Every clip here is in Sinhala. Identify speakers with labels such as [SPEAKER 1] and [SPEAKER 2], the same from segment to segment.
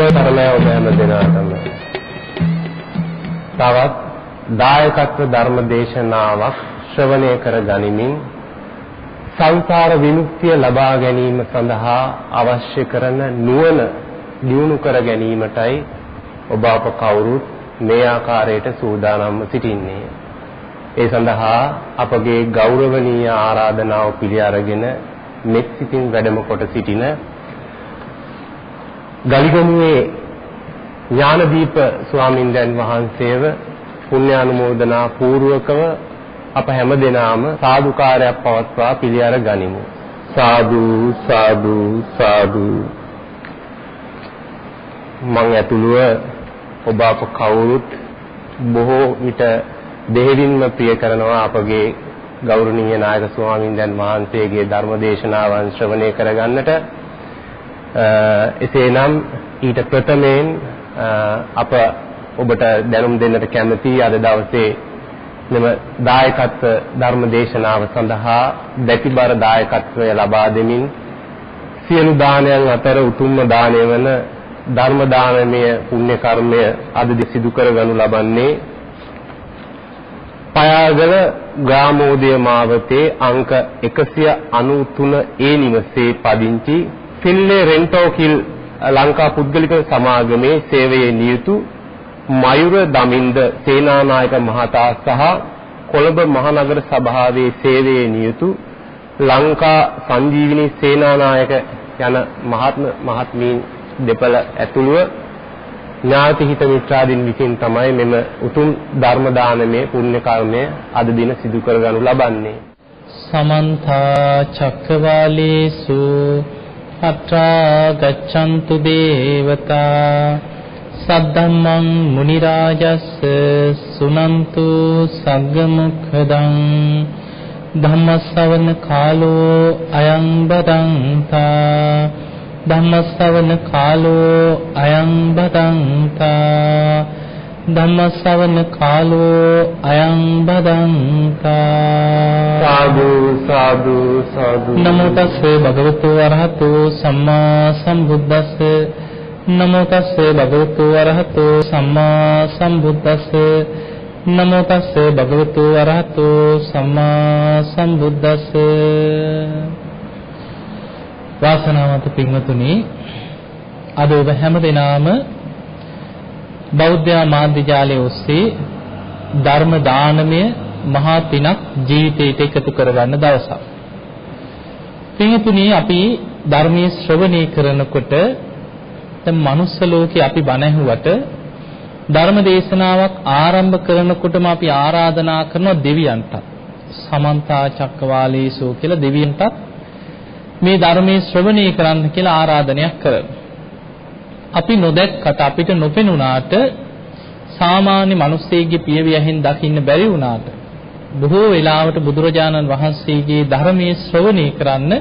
[SPEAKER 1] තරමයි ඔබ හැම දිනකටම. තවත් දායකත්ව ධර්ම දේශනාවක් ශ්‍රවණය කර ගනිමින් සංසාර විමුක්තිය ලබා ගැනීම සඳහා අවශ්‍ය කරන නුවණ දියුණු කර ගැනීමටයි ඔබ අප කවුරුත් මේ ආකාරයට සූදානම්ව සිටින්නේ. ඒ සඳහා අපගේ ගෞරවනීය ආරාධනාව පිළි අරගෙන මෙත් සිතින් වැඩම කොට සිටින ගලිගමුවේ ඥානදීප ස්වාමින්දයන් වහන්සේව පුණ්‍යානුමෝදනා පූර්වකව අප හැම දෙනාම සාදුකාරයක් පවත්වා පිළි අර ගනිමු. සාදු සාදු සාදු. මම ඇතුළුව ඔබ අප කවුරුත් බොහෝ විට දෙහිවින්ම ප්‍රිය කරනවා අපගේ ගෞරවනීය නායක ස්වාමින්දයන් වහන්සේගේ ධර්ම දේශනාවන් ශ්‍රවණය කරගන්නට. එසේනම් ඊට ප්‍රථමයෙන් අප ඔබට දැනුම් දෙන්නට කැමැති අද දවසේ මෙම දායකත්ව ධර්ම දේශනාව සඳහා දැතිබර දායකත්වය ලබා දෙමින් සියලු දානයන් අතර උතුම්ම දානය වන ධර්ම දානමය පුණ්‍ය කර්මය අද සිදු කරගනු ලබන්නේ පයාගල ග්‍රාමෝදය මාවතේ අංක 193 ඒ නිවසේ පදිංචි පිල්ලේ රෙන්ටෝකිල් ලංකා පුද්ගලික සමාගමේ සේවයේ නියුතු මයුර දමින්ද සේනානායක මහතා සහ කොළඹ මහනගර සභාවේ සේවයේ නියුතු ලංකා සංජීවිනී සේනානායක යන මහත්මීන් දෙපළ ඇතුළුව ඥාති හිත මිත්‍රාදීන් විසින් තමයි මෙම උතුම් ධර්ම දානමය පුණ්‍ය කර්මය අද දින සිදු කරගනු ලබන්නේ.
[SPEAKER 2] සමන්ත චක්කවාලේසු අත්‍රා ගච්ඡන්තු දේවතා සද්ධම්මං මුනි රාජස්ස සුනන්තු සග්ග මොක්ඛදං ධම්මස්සවන කාලෝ අයං බදන්තා ධම්මස්සවන කාලෝ අයං බදන්තා ධම්මස්සවන කාලෝ අයං බදන්තා
[SPEAKER 1] සාදු සාදු සාදු.
[SPEAKER 2] නමෝ තස්සේ භගවතු වරහතෝ සම්මා සම්බුද්දස්ස නමෝ තස්සේ භගවතු වරහතෝ සම්මා සම්බුද්දස්ස නමෝ තස්සේ භගවතු වරහතෝ සම්මා සම්බුද්දස්ස. වාසනාවන්ත පින්වතුනි, අද ඔබ හැම දිනම බෞද්ධ මාධ්‍ය ජාලය ඔස්සේ ධර්ම දානමය මහා පිනක් ජීවිතයට එකතු කරගන්න දවසක්. පින්වතුනි, අපි ධර්මයේ ශ්‍රවණය කරනකොට දැන් මනුස්ස ලෝකේ අපි බණ ඇහුවට ධර්ම දේශනාවක් ආරම්භ කරනකොටම අපි ආරාධනා කරන දෙවියන්ට සමන්ත චක්කවාලේසෝ කියලා දෙවියන්ට මේ ධර්මයේ ශ්‍රවණය කරන්න කියලා ආරාධනයක් කරනවා. අපි නොදැක්කට අපිට නොපෙනුනාට සාමාන්‍ය මිනිස්සෙගේ පියවියෙන් දකින්න බැරි වුණාට බොහෝ වෙලාවට බුදුරජාණන් වහන්සේගේ ධර්මයේ ශ්‍රවණය කරන්න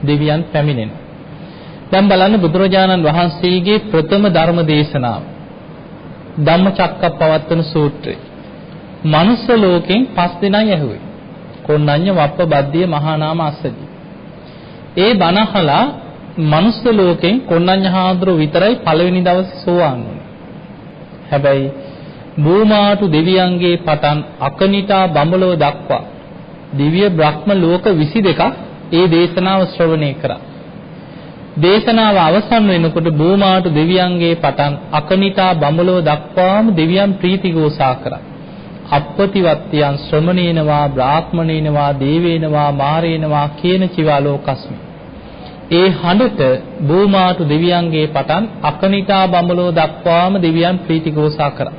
[SPEAKER 2] දෙවියන් පැමිණෙනවා. දැන් බලන්න බුදුරජාණන් වහන්සේගේ ප්‍රථම ධර්ම දේශනාව ධම්මචක්කප්පවත්තන සූත්‍රය. මනුස්ස ලෝකෙන් 5 දිනයි ඇහුවේ. කොණ්ණඤ්ඤ වප්ප බද්දිය මහා නාම අස්සජි. ඒ බණ අහලා මනුස්ස ලෝකෙන් කොණ්ණඤ්ඤ හාමුදුරුවෝ විතරයි පළවෙනි දවසේ සෝවාන් වුණේ. හැබැයි භූමාතු දෙවියන්ගේ පටන් අකනිටා බඹලව දක්වා දිව්‍ය බ්‍රහ්ම ලෝක 22ක් ඒ දේශනාව ශ්‍රවණය කරා. දේශනාව අවසන් වෙනකොට භූමාතු දෙවියන්ගේ පටන් අකනිටා බඹලව දක්වාම දෙවියන් ප්‍රීතිഘോഷා කරා. අප්පතිවත්යන් ශ්‍රමණේනවා බ්‍රාහ්මණේනවා දේවේනවා මාරේනවා කියන චිවාලෝකස්මි. ඒ හඬට භූමාතු දෙවියන්ගේ පටන් අකනිටා බඹලව දක්වාම දෙවියන් ප්‍රීතිഘോഷා කරා.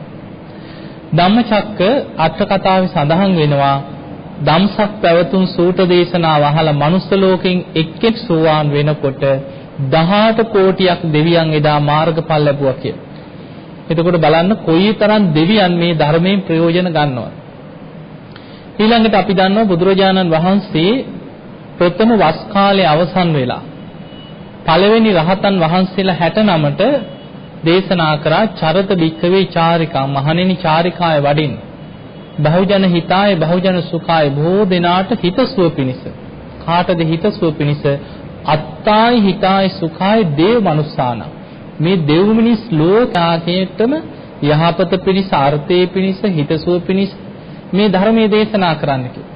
[SPEAKER 2] ධම්මචක්ක අට කතාවේ සඳහන් වෙනවා ධම්සක් පැවතුම් සූත දේශනාව අහලා මනුස්ස ලෝකෙන් එක් සෝවාන් වෙනකොට 18 කෝටියක් දෙවියන් එදා මාර්ගඵල ලැබුවා කියලා. එතකොට බලන්න කොයිතරම් දෙවියන් මේ ධර්මයෙන් ප්‍රයෝජන ගන්නවද. ඊළඟට අපි දන්නවා බුදුරජාණන් වහන්සේ ප්‍රථම වස් කාලයේ අවසන් වෙලා පළවෙනි රහතන් වහන්සේලා 69ට දේශනා කරා චරත භික්ඛවේ චාරිකා මහණෙනි චාරිකාය වඩින්න. බහුජන හිතාය බහුජන සුඛාය බොහෝ දෙනාට හිතසුව පිණිස. කාටද හිතසුව පිණිස? අත්තායි හිතායි සුඛායි දේව මනුස්සාන. මේ දෙව් මිනිස් ලෝකාකයටම යහපත පිණිස, අර්ථයේ පිණිස, හිතසුව පිණිස මේ ධර්මයේ දේශනා කරන්න කියලා.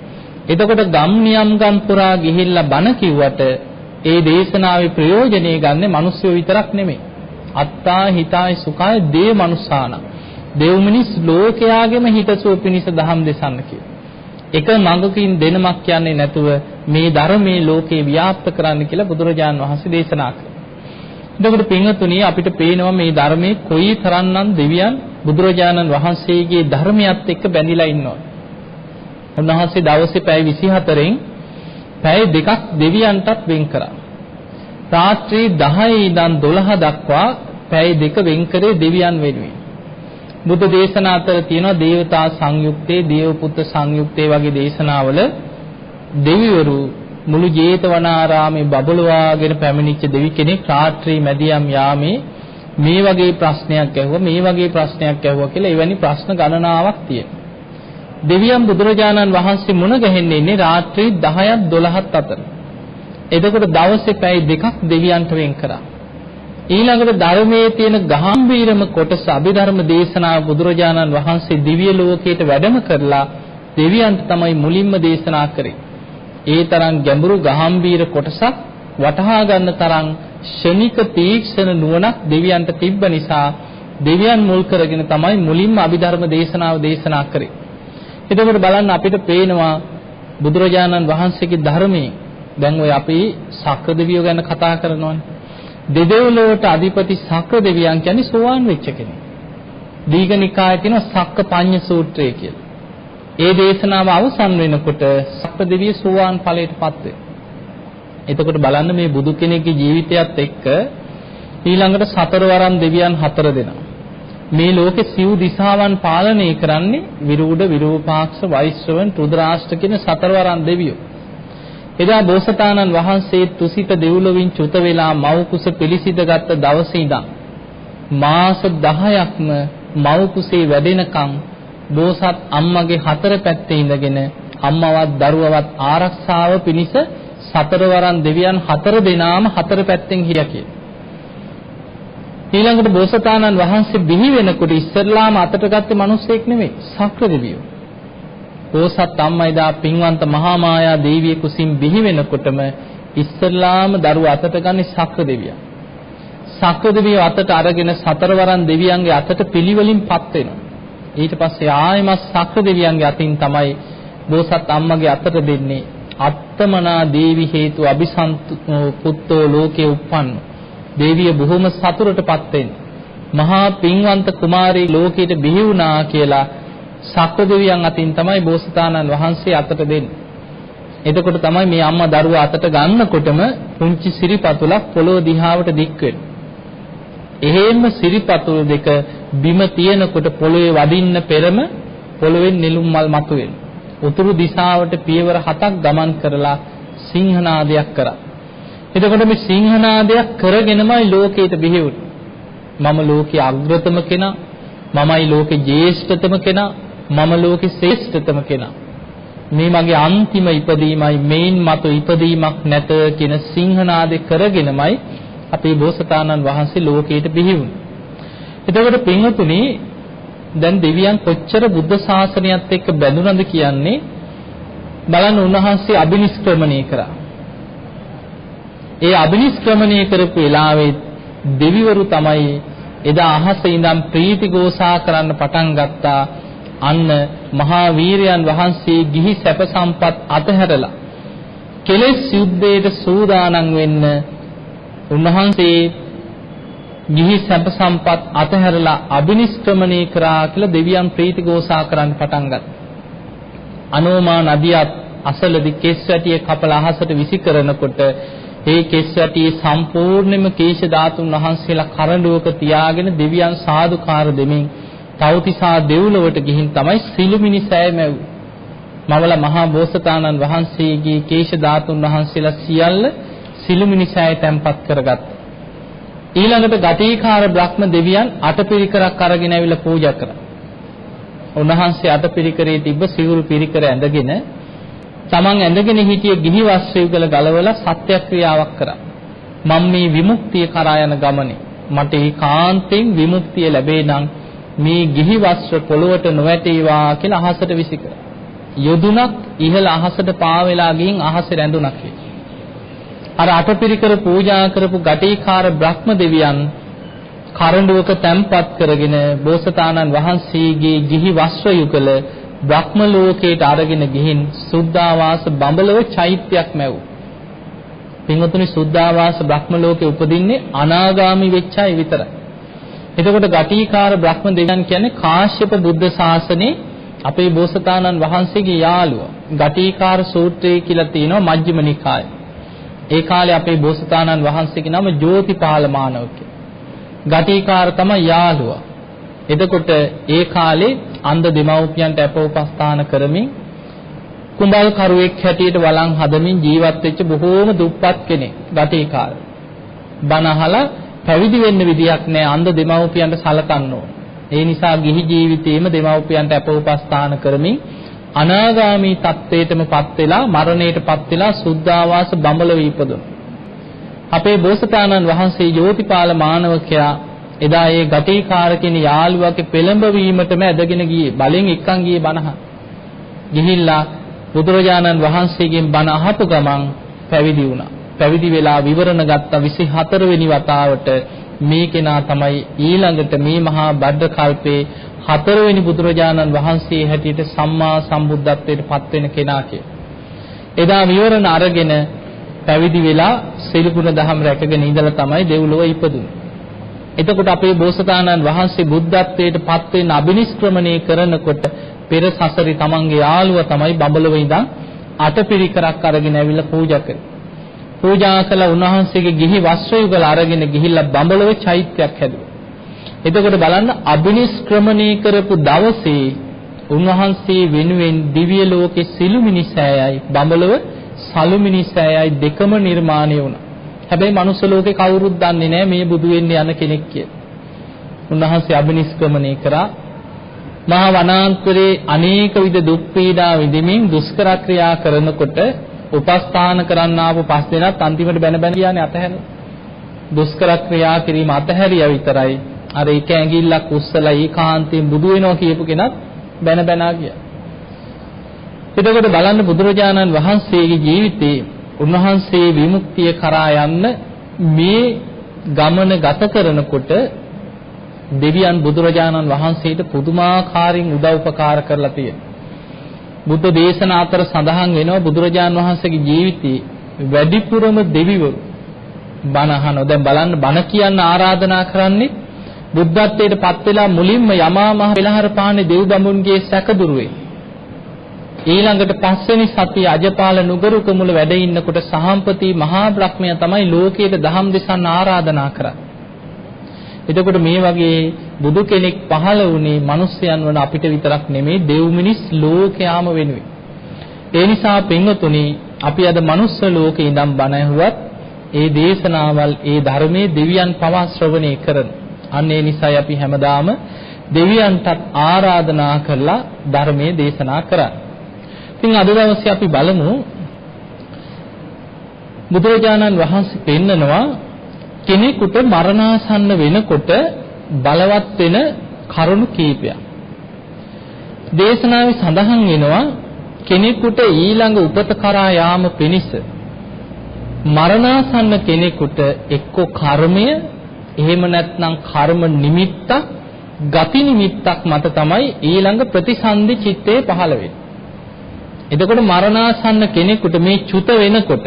[SPEAKER 2] එතකොට ගම් නියම් ගම් පුරා ගිහිල්ලා බණ කිව්වට ඒ දේශනාවේ ප්‍රයෝජනෙ ගන්න මිනිස්සු විතරක් නෙමෙයි. අත්තා හිතාය සුඛාය දේ මනුස්සාන. දෙව් මිනිස් ලෝකයාගෙම හිතසුව පිණිස දහම් දෙසන්න කියලා. එක මඟකින් දෙනමක් කියන්නේ නැතුව මේ ධර්මයේ ලෝකේ ව්‍යාප්ත කරන්න කියලා බුදුරජාන් වහන්සේ දේශනා කළා. එතකොට පින්වතුනි අපිට පේනවා මේ ධර්මයේ කොයි තරම්නම් දෙවියන් බුදුරජාණන් වහන්සේගේ ධර්මයත් එක්ක බැඳිලා ඉන්නවා. උන්වහන්සේ දවසේ පැය 24න් පැය 2ක් දෙවියන්ටත් වෙන් කරා. රාත්‍රී 10 ඉඳන් 12 දක්වා පැය 2 වෙන් කරේ දෙවියන් වෙනුවෙන්. බුද්ධ දේශනා අතර තියෙනවා දේවතා සංයුක්තේ, දේවපුත්‍ර සංයුක්තේ වගේ දේශනාවල දෙවිවරු මුළු ජේතවනාරාමේ බබළුවාගෙන පැමිණිච්ච දෙවි කෙනෙක් රාත්‍රී මැදියම් යාමේ මේ වගේ ප්‍රශ්නයක් ඇහුවා, මේ වගේ ප්‍රශ්නයක් ඇහුවා කියලා එවැනි ප්‍රශ්න ගණනාවක් තියෙනවා. දෙවියන් බුදුරජාණන් වහන්සේ මුණ ගැහෙන්නේ ඉන්නේ රාත්‍රී 10ත් 12ත් අතර. එතකොට දවසේ පැය 2ක් දෙවියන්ට වෙන් කරා. ඊළඟට ධර්මයේ තියෙන ගැඹීරම කොටස අභිධර්ම දේශනාව බුදුරජාණන් වහන්සේ දිව්‍ය ලෝකයට වැඩම කරලා දෙවියන්ට තමයි මුලින්ම දේශනා කරේ. ඒ තරම් ගැඹුරු ගැඹීර කොටසක් වටහා ගන්න තරම් ශනික තීක්ෂණ නුවණක් දෙවියන්ට තිබ්බ නිසා දෙවියන් මුල් කරගෙන තමයි මුලින්ම අභිධර්ම දේශනාව දේශනා කරේ. එතකොට බලන්න අපිට පේනවා බුදුරජාණන් වහන්සේගේ ධර්මයේ දැන් ඔය අපි සක්‍ර දෙවියෝ ගැන කතා කරනවානේ. දෙදෙව්ලොවට අධිපති සක්‍ර දෙවියන් කියන්නේ සෝවාන් වෙච්ච කෙනෙක්. දීඝනිකායේ තියෙන සක්ක පඤ්ඤ සූත්‍රය කියලා. ඒ දේශනාව අවසන් වෙනකොට සක්‍ර දෙවිය සෝවාන් ඵලයටපත් වෙනවා. එතකොට බලන්න මේ බුදු කෙනෙක්ගේ ජීවිතයත් එක්ක ඊළඟට සතරවරන් දෙවියන් 4 දෙනා. මේ ලෝකේ සිව් දිසාවන් පාලනය කරන්නේ විරූඪ, විරූපාක්ෂ, වෛශ්‍රවණ, රුද්‍රාෂ්ට්‍ර කියන සතරවරන් දෙවියෝ. එදා බෝසතාණන් වහන්සේ තුසිත දෙව්ලොවින් චුත වෙලා මව් කුස පිළිසිඳගත් දවසේ ඉඳන් මාස 10ක්ම මව් කුසේ වැඩෙනකන් බෝසත් අම්මගේ 4 පැත්තේ ඉඳගෙන අම්මවත් දරුවවත් ආරක්ෂාව පිණිස සතරවරන් දෙවියන් 4 දෙනාම 4 පැත්තෙන් හිටියා කියලා. ඊළඟට බෝසතාණන් වහන්සේ බිහි වෙනකොට ඉස්සරලාම අතට ගත්තේ මිනිස්සෙක් නෙමෙයි, සක්‍ර දෙවියෝ. බෝසත් අම්මා එදා පින්වන්ත මහා මායා දේවිය කුසින් බිහි වෙනකොටම ඉස්සරලාම දරුවා අතට ගන්නේ සක්‍ර දෙවියා. සක්‍ර දෙවියෝ අතට අරගෙන සතරවරන් දෙවියන්ගේ අතට පිළිවෙලින්පත් වෙනවා. ඊට පස්සේ ආයෙමත් සක්‍ර දෙවියන්ගේ අතින් තමයි බෝසත් අම්මගේ අතට දෙන්නේ. අත්තමනා දේවි හේතු අபிසන්තු පුත්තෝ ලෝකේ උප්පන්න. දේවිය බොහොම සතුටටපත් වෙන්නේ. මහා පින්වන්ත කුමාරී ලෝකයට බිහි වුණා කියලා සක්‍ර දෙවියන් අතින් තමයි බෝසතාණන් වහන්සේ අතට දෙන්නේ. එතකොට තමයි මේ අම්මා දරුවා අතට ගන්නකොටම පුංචි සිරිපතුලක් පොළොව දිහාවට දික් වෙන්නේ. එහෙම සිරිපතුල් දෙක බිම තියෙනකොට පොළොවේ වදින්න පෙරම පොළොවෙන් නෙළුම් මල් මතුවෙනවා. උතුරු දිශාවට පියවර 7ක් ගමන් කරලා සිංහනාදයක් කරා. එතකොට මේ සිංහනාදයක් කරගෙනමයි ලෝකයට බිහි වුනේ. මම ලෝකයේ අග්‍රතම කෙනා, මමයි ලෝකේ ජේෂ්ඨතම කෙනා, මම ලෝකේ ශ්‍රේෂ්ඨතම කෙනා. මේ මගේ අන්තිම ඉපදීමයි, මේන් මතු ඉපදීමක් නැත කියන සිංහනාදේ කරගෙනමයි අපේ බෝසතාණන් වහන්සේ ලෝකයට බිහි වුනේ. එතකොට පින්වතුනි දැන් දෙවියන් කොච්චර බුද්ධ ශාසනයත් එක්ක බැඳුනද කියන්නේ බලන්න. උන්වහන්සේ අබිනිෂ්ක්‍රමණය කරා. ඒ අබිනිෂ්ක්‍රමණය කරපු වෙලාවේ දෙවිවරු තමයි එදා අහසේ ඉඳන් ප්‍රීති ഘോഷා කරන්න පටන් ගත්තා. අන්න මහා වීරයන් වහන්සේ ගිහි සැප සම්පත් අතහැරලා කෙලෙස් යුද්ධයට සූදානම් වෙන්න උන්වහන්සේ ගිහි සැප සම්පත් අතහැරලා අබිනිෂ්ක්‍රමණය කරා කියලා දෙවියන් ප්‍රීති ഘോഷා කරන්න පටන් ගත්තා. අනෝමා නදියත් අසලදී කෙස් වැටිය කපලා අහසට විසි කරනකොට ඒ කෙස් වැටියේ සම්පූර්ණයෙන්ම කේශ ධාතුන් වහන්සේලා කරඬුවක තියාගෙන දෙවියන් සාදුකාර දෙමින් තවතිසා දෙව්ලොවට ගිහින් තමයි සිළුමිණි සෑය මැව්වේ. මවල මහා බෝසතාණන් වහන්සේගේ කේශ ධාතුන් වහන්සේලා සියල්ල සිළුමිණි සෑය තැන්පත් කරගත්තා. ඊළඟට ගතීකාර බ්‍රහ්ම දෙවියන් අටපිරිකරක් අරගෙන ඇවිල්ලා පූජා කරා. උන්වහන්සේ අටපිරිකරේ තිබ්බ සිවුරු පිරිකර ඇඳගෙන තමන් ඇඳගෙන හිටිය ගිහි වස්ත්‍රය ගලවලා සත්‍යක්‍රියාවක් කරා. මම මේ විමුක්තිය කරා යන ගමනේ මට ඒකාන්තයෙන් විමුක්තිය ලැබේ නම් මේ ගිහි වස්ත්‍ර පොළොවට නොවැටේවා කියලා අහසට විසිකර. යොදුනක් ඉහළ අහසට පාවෙලා ගින් අහසේ රැඳුණක්. අර අටපිරිකර පූජා කරපු ගටීකාර බ්‍රහ්ම දෙවියන් කරඬුවක තැන්පත් කරගෙන බෝසතාණන් වහන්සේගේ ගිහි වස්ත්‍ර යුගල බ්‍රහ්ම ලෝකයට අරගෙන ගිහින් සුද්ධාවාස බඹලව චෛත්‍යයක් මැව්වා. පින්වතුනි සුද්ධාවාස බ්‍රහ්ම ලෝකේ උපදින්නේ අනාගාමි වෙච්ච අය විතරයි. එතකොට ගටීකාර බ්‍රහ්ම දෙවියන් කියන්නේ කාශ්‍යප බුද්ධ ශාසනේ අපේ බෝසතාණන් වහන්සේගේ යාළුවා. ගටීකාර සූත්‍රය කියලා තියෙනවා මජ්ක්‍ධිම නිකායේ. ඒ කාලේ අපේ බෝසතාණන් වහන්සේගේ නම ජෝතිපාල මානවක. ගටීකාර තමයි යාළුවා. එතකොට ඒ කාලේ අන්ධ දෙමව්පියන්ට අපෝපස්ථාන කරමින් කුඹල් කරුවෙක් හැටියට වළං හදමින් ජීවත් වෙච්ච බොහෝම දුප්පත් කෙනෙක් ගටීකාර. බණ අහලා පැවිදි වෙන්න විදියක් නැහැ අන්ධ දෙමව්පියන්ට සලකන්න ඕන. ඒ නිසා ගිහි ජීවිතේම දෙමව්පියන්ට අපෝපස්ථාන කරමින් අනාගාමී තත්ත්වයටමපත් වෙලා මරණයටපත් වෙලා සුද්ධාවාස බඹලව ඉපදුණා. අපේ බෝසතාණන් වහන්සේ ජෝතිපාල මානවකයා එදා ඒ ගටීකාර කියන යාළුවාගේ පෙළඹවීමටම ඇදගෙන ගියේ බලෙන් එක්කන් ගියේ බණහ. ගිහිල්ලා බුදුරජාණන් වහන්සේගෙන් බණ අහපු ගමන් පැවිදි වුණා. පැවිදි වෙලා විවරණ ගත්ත 24 වෙනි වතාවට මේ කෙනා තමයි ඊළඟට මේ මහා බද්ද කල්පේ 4 වෙනි බුදුරජාණන් වහන්සේ හැටියට සම්මා සම්බුද්ධත්වයට පත් වෙන කෙනා කියලා. එදා විවරණ අරගෙන පැවිදි වෙලා සිල්ගුණ දහම් රැකගෙන ඉඳලා තමයි දෙව්ලොව ඉපදුනේ. එතකොට අපේ බෝසතාණන් වහන්සේ බුද්ධත්වයට පත් වෙන අබිනිෂ්ක්‍රමණය කරනකොට පෙර සසරි තමන්ගේ යාළුවා තමයි බඹලව ඉඳන් අටපිරිකරක් අරගෙන ඇවිල්ලා පූජා කරේ. පූජා කළ උන්වහන්සේගේ ගිහි වස්ත්‍ර යුගල අරගෙන ගිහිල්ලා බඹලව චෛත්‍යයක් හැදුවා. එතකොට බලන්න අබිනිෂ්ක්‍රමණය කරපු දවසේ උන්වහන්සේ වෙනුවෙන් දිව්‍ය ලෝකේ සිළුමිණි සෑයයි බඹලව සළුමිණි සෑයයි දෙකම නිර්මාණය වුණා. හැබැයි මනුස්ස ලෝකේ කවුරුත් දන්නේ නැහැ මේ බුදු වෙන්න යන කෙනෙක් කියලා. උන්වහන්සේ අබිනිෂ්ක්‍රමණය කරා මහා වනාන්තරයේ අනේක විද දුක් පීඩා විඳින්මින් දුෂ්කර ක්‍රියා කරනකොට උපස්ථාන කරන්න ආපු පස් දෙනාත් අන්තිමට බැන බැන කියන්නේ අතහැරලා. දුෂ්කර ක්‍රියා කිරීම අතහැරියා විතරයි. අර එක ඇඟිල්ලක් උස්සලා ඒකාන්තයෙන් බුදු වෙනවා කියපු කෙනත් බැන බැන ගියා. එතකොට බලන්න බුදුරජාණන් වහන්සේගේ ජීවිතේ උන්වහන්සේ විමුක්තිය කරා යන්න මේ ගමන ගත කරනකොට දෙවියන් බුදුරජාණන් වහන්සේට පුදුමාකාරින් උදව් උපකාර කරලා තියෙනවා. බුද්ධ දේශනා අතර සඳහන් වෙනවා බුදුරජාණන් වහන්සේගේ ජීවිතේ වැඩිපුරම දෙවිවරු බණ අහනවා. දැන් බලන්න බණ කියන්න ආරාධනා කරන්නේ බුද්ධත්වයට පත් වෙලා මුලින්ම යමා මහ පෙළහර පානේ දෙව් බඹුන්ගේ සැකදුරුවේ. ඊළඟට පස්වෙනි සතිය අජපාල නුගරුක මුල වැඩ ඉන්නකොට සහම්පති මහා බ්‍රහ්මයා තමයි ලෝකයට දහම් දෙසන්න ආරාධනා කරන්නේ. එතකොට මේ වගේ බුදු කෙනෙක් පහළ වුණේ මිනිස්යන් වන අපිට විතරක් නෙමෙයි දෙව් මිනිස් ලෝකයාම වෙනුවෙන්. ඒ නිසා පින්වතුනි අපි අද මනුස්ස ලෝකේ ඉඳන් බණ ඇහුවත් ඒ දේශනාවල් ඒ ධර්මයේ දෙවියන් පවා ශ්‍රවණය කරන. අන්න ඒ නිසායි අපි හැමදාම දෙවියන්ටත් ආරාධනා කරලා ධර්මයේ දේශනා කරන්නේ. ඉතින් අද දවසේ අපි බලමු බුදුරජාණන් වහන්සේ පෙන්නනවා කෙනෙකුට මරණාසන්න වෙනකොට බලවත් වෙන කරුණු කීපයක්. දේශනාවේ සඳහන් වෙනවා කෙනෙකුට ඊළඟ උපත කරා යාම පිණිස මරණාසන්න කෙනෙකුට එක්ක කර්මය එහෙම නැත්නම් කර්ම නිමිත්තක් ගති නිමිත්තක් මත තමයි ඊළඟ ප්‍රතිසන්දි චිත්තේ පහළ වෙන්නේ. එතකොට මරණාසන්න කෙනෙකුට මේ චුත වෙනකොට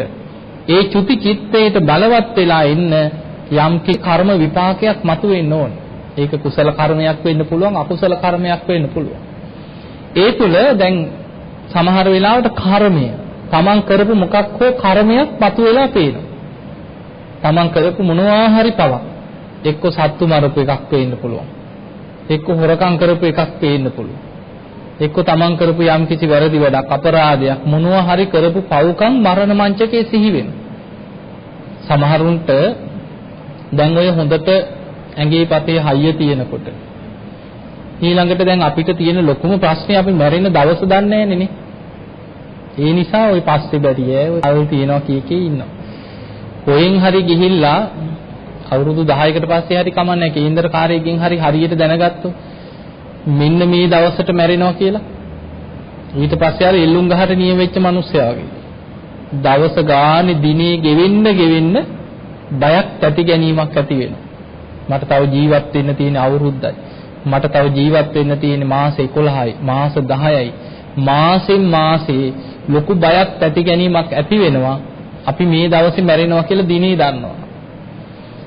[SPEAKER 2] ඒ චුති චිත්තයට බලවත් වෙලා ඉන්න යම් කර්ම විපාකයක් මතුවෙන්න ඕන. ඒක කුසල කර්මයක් වෙන්න පුළුවන් අකුසල කර්මයක් වෙන්න පුළුවන්. ඒ තුල දැන් සමහර වෙලාවට කර්මය තමන් කරපු මොකක් හෝ කර්මයක් මතුවලා පේනවා. තමන් කරපු මොනවා හරි පවක් එක්ක සත්තු මරපු එකක් වෙන්න පුළුවන්. එක්ක හොරකම් කරපු එකක් වෙන්න පුළුවන්. එක්ක තමන් කරපු යම් කිසි වැරදි වැඩක් අපරාධයක් මොනවා හරි කරපු පව්කම් මරණ මංචකයේ සිහි වෙනවා. සමහරුන්ට දැන් ඔය හොඳට ඇඟේ පතේ හයිය තියෙනකොට ඊළඟට දැන් අපිට තියෙන ලොකුම ප්‍රශ්නේ අපි මැරෙන දවස දන්නේ නැන්නේ නේ. ඒ නිසා ওই පස්සේ බැරිය ඔය අල් තියනවා කී ඉන්නවා. කොහෙන් හරි ගිහිල්ලා අවුරුදු 10කට පස්සේ හරි කමන්නේ කේන්දරකාරයෙක්ගෙන් හරි හරියට දැනගත්තොත් මෙන්න මේ දවසට මැරෙනවා කියලා. ඊට පස්සේ අර එල්ලුම් ගහට නියම වෙච්ච මිනිස්සයා වගේ. දවස ගානේ දිනේ ගෙවෙන්න බයක් ඇති ගැනීමක් ඇති වෙනවා. මට තව ජීවත් වෙන්න තියෙන අවුරුද්දයි. මට තව ජීවත් වෙන්න තියෙන මාස 11යි, මාස 10යි. මාසෙන් මාසේ ලොකු බයක් ඇති ගැනීමක් ඇති වෙනවා. අපි මේ දවසේ මැරෙනවා කියලා දිනේ දන්නවා.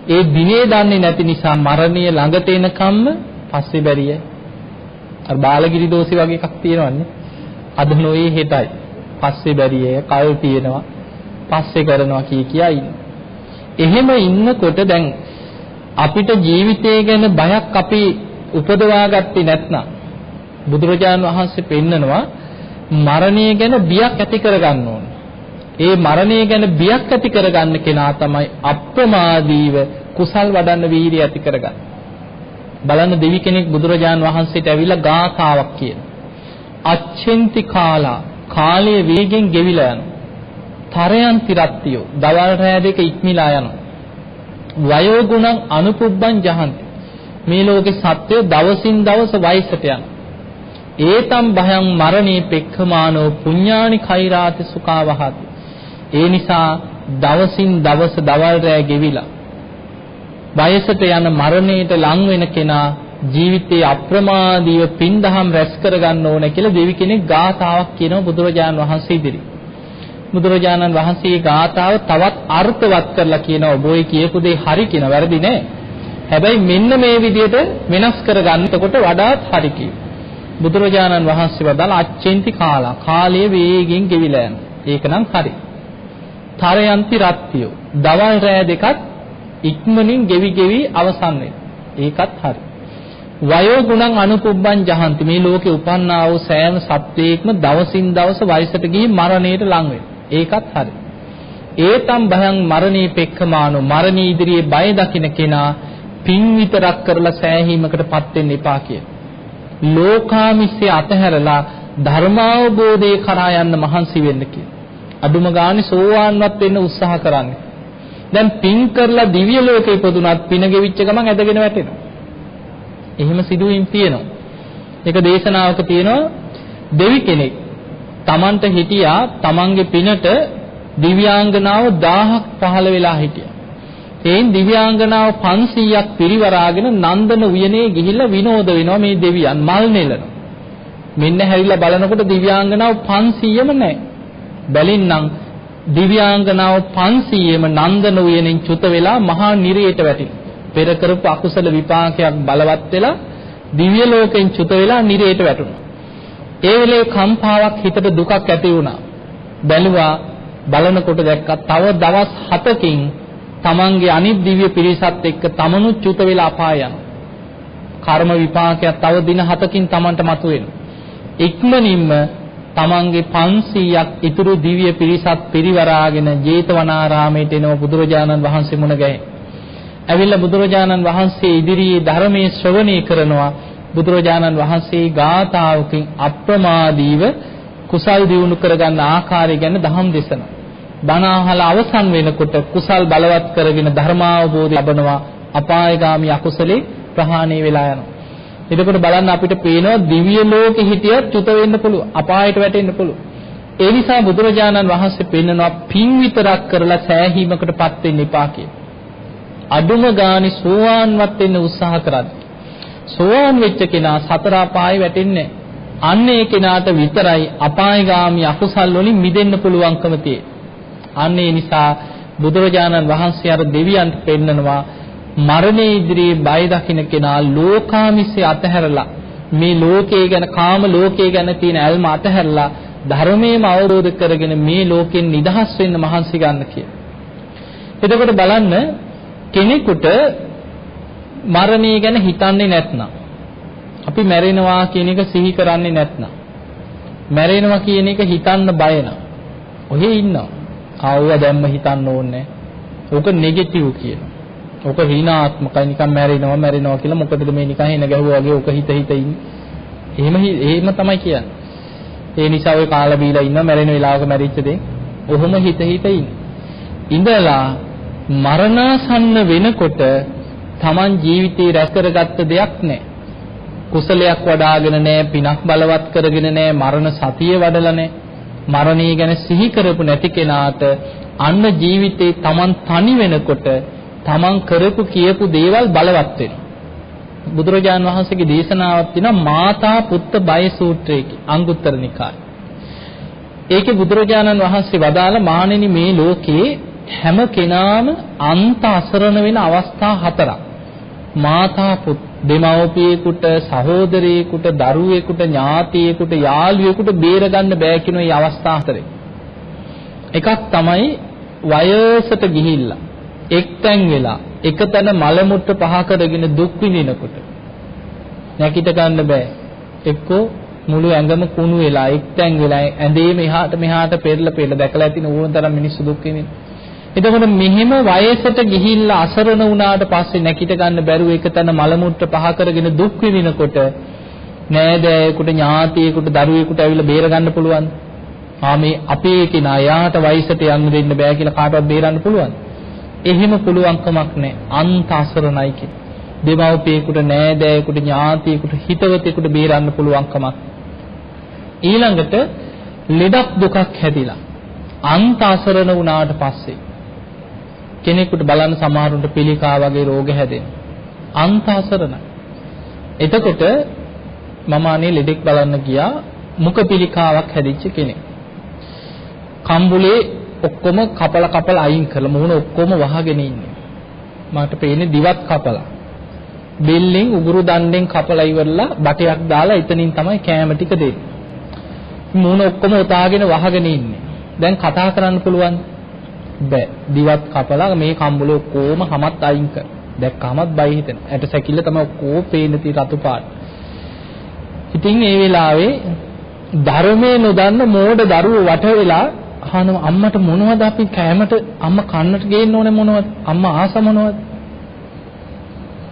[SPEAKER 2] ඒ දිනේ දන්නේ නැති නිසා මරණය ළඟට එනකම්ම පස්සේ බැරියයි. අර බාලගිරි දෝෂි වගේ එකක් තියෙනවන්නේ. අද නොයේ හෙටයි. පස්සේ බැරියයි. කල් තියෙනවා. පස්සේ කරනවා කියා ඉන්න. එහෙම ඉන්නකොට දැන් අපිට ජීවිතය ගැන බයක් අපි උපදවා ගත්තේ නැත්නම් බුදුරජාණන් වහන්සේ පෙන්නනවා මරණය ගැන බියක් ඇති කරගන්න ඕනේ. ඒ මරණය ගැන බියක් ඇති කරගන්න කෙනා තමයි අප්‍රමාදීව කුසල් වඩන්න වීරිය ඇති කරගන්න. බලන්න දෙවි කෙනෙක් බුදුරජාණන් වහන්සේට ඇවිල්ලා ගාථාවක් කියනවා. අච්චෙන්ති කාලා කාලයේ වේගෙන් ගෙවිලා යනවා. තරයන්ති රත්තියෝ දවල් රැය දෙක ඉක්මලා යනවා. වයෝ ගුණං අනුපුබ්බං ජහන්ති. මේ ලෝකේ සත්‍යය දවසින් දවස වයසට යනවා. ඒතම් භයං මරණේ පෙක්ඛමානෝ පුඤ්ඤානි කෛරාති සුඛාවහති. ඒ නිසා දවසින් දවස දවල් රැය ගෙවිලා වයසට යන මරණයට ලං වෙන කෙනා ජීවිතයේ අප්‍රමාදීව පින්දහම් රැස් කරගන්න ඕන කියලා දෙවි කෙනෙක් ගාථාවක් කියනවා බුදුරජාණන් වහන්සේ ඉදිරියේ. බුදුරජාණන් වහන්සේ ගාථාව තවත් අර්ථවත් කරලා කියනවා ඔබ ඔය කියපු දේ හරි කියන වැරදි නෑ. හැබැයි මෙන්න මේ විදිහට වෙනස් කරගන්නකොට වඩාත් හරි කියනවා. බුදුරජාණන් වහන්සේ වදාළ අච්චෙන්ති කාලා කාලයේ වේගෙන් ගෙවිලා යන. ඒක නම් හරි. තරයන්ති රත්තියෝ දවල් රැය දෙකත් ඉක්මනින් ගෙවි අවසන් වෙනවා. ඒකත් හරි. වයෝ ගුණං අනුපුබ්බං ජහන්ති. මේ ලෝකේ උපන්නා වූ සෑම සත්වයක්ම දවසින් දවස වයසට ගිහින් මරණයට ලං වෙනවා. ඒකත් හරි. ඒතම් භයං මරණේ පෙක්ඛමානෝ මරණී ඉදිරියේ බය දකින්න කෙනා පින් විතරක් කරලා සෑහීමකටපත් වෙන්න එපා කිය. ලෝකාමිස්සේ අතහැරලා ධර්මාවබෝධය කරා යන්න මහන්සි වෙන්න කිය. අදුම ගානේ සෝවාන්වත් වෙන්න උත්සාහ කරන්නේ. දැන් පින් කරලා දිව්‍ය ලෝකේ ඉපදුනත් පින ගෙවිච්ච ගමන් ඇදගෙන වැටෙනවා. එහෙම සිදුවීම් තියෙනවා. ඒක දේශනාවක තියෙනවා දෙවි කෙනෙක් තමන්ට හිටියා තමන්ගේ පිනට දිව්‍යාංගනාව 1000ක් පහළ වෙලා හිටියා. එයින් දිව්‍යාංගනාව 500ක් පිරිවරාගෙන නන්දන උයනේ ගිහිල්ලා විනෝද වෙනවා මේ දෙවියන් මල් නෙලනවා. මෙන්න හැරිලා බලනකොට දිව්‍යාංගනාව 500ම නැහැ. බැලින්නම් දිව්‍යාංගනාව 500ම නන්දන උයනෙන් චුත වෙලා මහා නිරයට වැටිලා. පෙර කරපු අකුසල විපාකයක් බලවත් වෙලා දිව්‍ය ලෝකෙන් චුත වෙලා නිරයට වැටුණා. ඒ වෙලේ කම්පාවක් හිතට දුකක් ඇති වුණා. බැලුවා බලනකොට දැක්කා තව දවස් 7කින් තමන්ගේ අනිත් දිව්‍ය පිරිසත් එක්ක තමනුත් චුත වෙලා අපාය යනවා. කර්ම විපාකයක් තව දින 7කින් තමන්ට මතුවෙනවා. ඉක්මනින්ම තමන්ගේ 500ක් ඉතුරු දිව්‍ය පිරිසත් පිරිවරාගෙන ජේතවනාරාමයට එනවා බුදුරජාණන් වහන්සේ මුණ ගැහෙන. ඇවිල්ලා බුදුරජාණන් වහන්සේ ඉදිරියේ ධර්මයේ ශ්‍රවණය කරනවා. බුදුරජාණන් වහන්සේ ගාථාවකින් අප්‍රමාදීව කුසල් දියුණු කරගන්න ආකාරය ගැන දහම් දේශනා. බණ අහලා අවසන් වෙනකොට කුසල් බලවත් කරගෙන ධර්මාවබෝධය ලබනවා. අපායগামী අකුසලේ ප්‍රහාණය වෙලා යනවා. එතකොට බලන්න අපිට පේනවා දිව්‍ය ලෝකෙ හිටියත් චුත වෙන්න පුළුවන්. අපායට වැටෙන්න පුළුවන්. ඒ නිසා බුදුරජාණන් වහන්සේ පෙන්නනවා පින් විතරක් කරලා සෑහීමකටපත් වෙන්න එපා කියලා. අදුම ගානේ සෝවාන්වත් වෙන්න උත්සාහ කරන්න. සෝවාන් වෙච්ච කෙනා සතර අපායේ වැටෙන්නේ නැහැ. අන්න ඒ කෙනාට විතරයි අපායগামী අකුසල් වලින් මිදෙන්න පුළුවන්කම තියෙන්නේ. අන්න ඒ නිසා බුදුරජාණන් වහන්සේ අර දෙවියන්ට පෙන්නනවා මරණය ඉදිරියේ බය දකින්න කෙනා ලෝකාමිස්සේ අතහැරලා මේ ලෝකයේ ගැන කාම ලෝකයේ ගැන තියෙන ඇල්ම අතහැරලා ධර්මයේම අවබෝධ කරගෙන මේ ලෝකෙන් නිදහස් වෙන්න මහන්සි ගන්න කියලා. එතකොට බලන්න කෙනෙකුට මරණය ගැන හිතන්නේ නැත්නම් අපි මැරෙනවා කියන එක සිහි කරන්නේ නැත්නම් මැරෙනවා කියන එක හිතන්න බය නම් ඔහේ ඉන්නවා. ආවව දැම්ම හිතන්න ඕනේ. ඕක නෙගටිව් කියනවා. ඕක ඍණාත්මකයි නිකන් මැරෙනවා කියලා මොකටද මේ නිකන් එන ගැහුවා වගේ ඕක හිත ඉන්නේ. එහෙම තමයි කියන්නේ. ඒ නිසා ඔය කාලා බීලා ඉන්න මැරෙන වෙලාවක මැරිච්ච දේ ඔහොම හිත ඉන්නේ. ඉඳලා මරණාසන්න වෙනකොට Taman ජීවිතේ රැස් කරගත්ත දෙයක් නැහැ. කුසලයක් වඩාගෙන නැහැ, පිනක් බලවත් කරගෙන නැහැ, මරණ සතිය වඩලා නැහැ. මරණය ගැන සිහි කරපු නැති කෙනාට අන්න ජීවිතේ Taman තනි වෙනකොට Taman කරපු කියපු දේවල් බලවත් වෙනවා. බුදුරජාන් වහන්සේගේ දේශනාවක් තියෙනවා මාතා පුත්ත බය සූත්‍රයේ අංගුත්තර නිකායේ. ඒකේ බුදුරජාණන් වහන්සේ වදාළ මහණෙනි මේ ලෝකේ හැම කෙනාම අන්ත අසරණ වෙන අවස්ථා හතරක්. මාතා පුත් දෙමව්පියෙකුට, සහෝදරයෙකුට, දරුවෙකුට, ඥාතියෙකුට, යාළුවෙකුට බේර ගන්න බෑ කියන මේ අවස්ථා හතරේ. එකක් තමයි වයසට ගිහිල්ලා එක්තැන් වෙලා එකතැන මල මුට්ට පහ කරගෙන දුක් විඳිනකොට නැගිට ගන්න බෑ. එක්කෝ මුළු ඇඟම කුණු වෙලා එක්තැන් වෙලා ඇඳේම එහාට මෙහාට පෙරලා දැකලා ඇතින ඕනතරම් මිනිස්සු දුක් විඳින. එතකොට මෙහෙම වයසට ගිහිල්ලා අසරණ වුණාට පස්සේ නැගිට ගන්න බැරුව එකතැන මල මුට්ට පහ කරගෙන දුක් විඳිනකොට නෑදෑයෙකුට, ඥාතියෙකුට, දරුවෙකුට ඇවිල්ලා බේර ගන්න පුළුවන්. මේ අපේ කෙනා යාට වයසට යන්න දෙන්න බෑ කියලා කාටවත් බේරන්න පුළුවන්. එහෙම පුළුවන්කමක් නැහැ. අන්ත අසරණයි කිය. දෙමව්පියෙකුට, නෑදෑයෙකුට, ඥාතියෙකුට, හිතවතෙකුට බේරන්න පුළුවන්කමක්. ඊළඟට ලෙඩක් දුකක් හැදිලා අන්ත අසරණ වුණාට පස්සේ කෙනෙකුට බලන්න සමහරුන්ට පිළිකා වගේ රෝග හැදෙන. අන්ත අසරණයි. එතකොට මම අනේ ලෙඩෙක් බලන්න ගියා මුඛ පිළිකාවක් හැදිච්ච කෙනෙක්. කම්බුලේ ඔක්කොම කපල අයින් කරලා මුහුණ ඔක්කොම වහගෙන ඉන්නේ. මට පේන්නේ දිවත් කපලා. බෙල්ලෙන් උගුරු දණ්ඩෙන් කපලා ඉවරලා බටයක් දාලා එතනින් තමයි කෑම ටික දෙන්නේ. මුහුණ ඔක්කොම උතාගෙන වහගෙන ඉන්නේ. දැන් කතා කරන්න පුළුවන් බෑ. දිවත් කපලා මේ කම්බුලේ ඔක්කොම හැමත් අයින් කර. දැක්කමත් බයි හිතෙන. ඇට සැකිල්ල තමයි ඔක්කොම පේන තියෙ රතු පාට. ඉතින් මේ වෙලාවේ ධර්මයේ නොදන්න මෝඩ දරුවෝ වට වෙලා අහනවා අම්මට මොනවද අපි කෑමට අම්මා කන්නට ගේන්න ඕනේ මොනවද? අම්මා ආස මොනවද?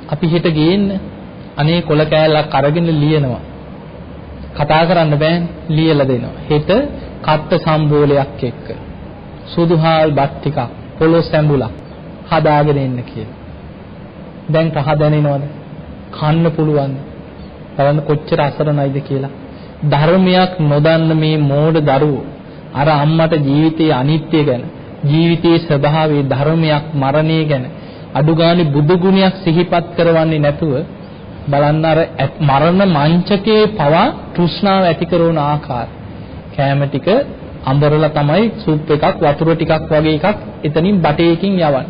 [SPEAKER 2] අපි හෙට ගේන්න. අනේ කොල කෑල්ලක් අරගෙන ලියනවා. කතා කරන්න බෑනේ. ලියලා දෙනවා. හෙට කට්ට සම්බෝලයක් එක්ක සුදුහාල් බත් ටිකක් පොළොස් ඇඹුලක් හදාගෙන එන්න කියලා. දැන් රහ දැනෙනවද? කන්න පුළුවන්. බලන්න කොච්චර අසරණයිද කියලා. ධර්මයක් නොදන්න මේ මෝඩ දරුවෝ අර අම්මට ජීවිතයේ අනිත්‍ය ගැන, ජීවිතයේ ස්වභාවය, ධර්මයක්, මරණය ගැන අඩුගානේ බුදු ගුණයක් සිහිපත් කරවන්නේ නැතුව බලන්න අර මරණ මංචකයේ පවා තෘෂ්ණාව ඇති කරන ආකාරය. කෑම ටික අඹරලා තමයි සුප් එකක්, වතුර ටිකක් වගේ එකක් එතනින් බටේකින් යවන්නේ.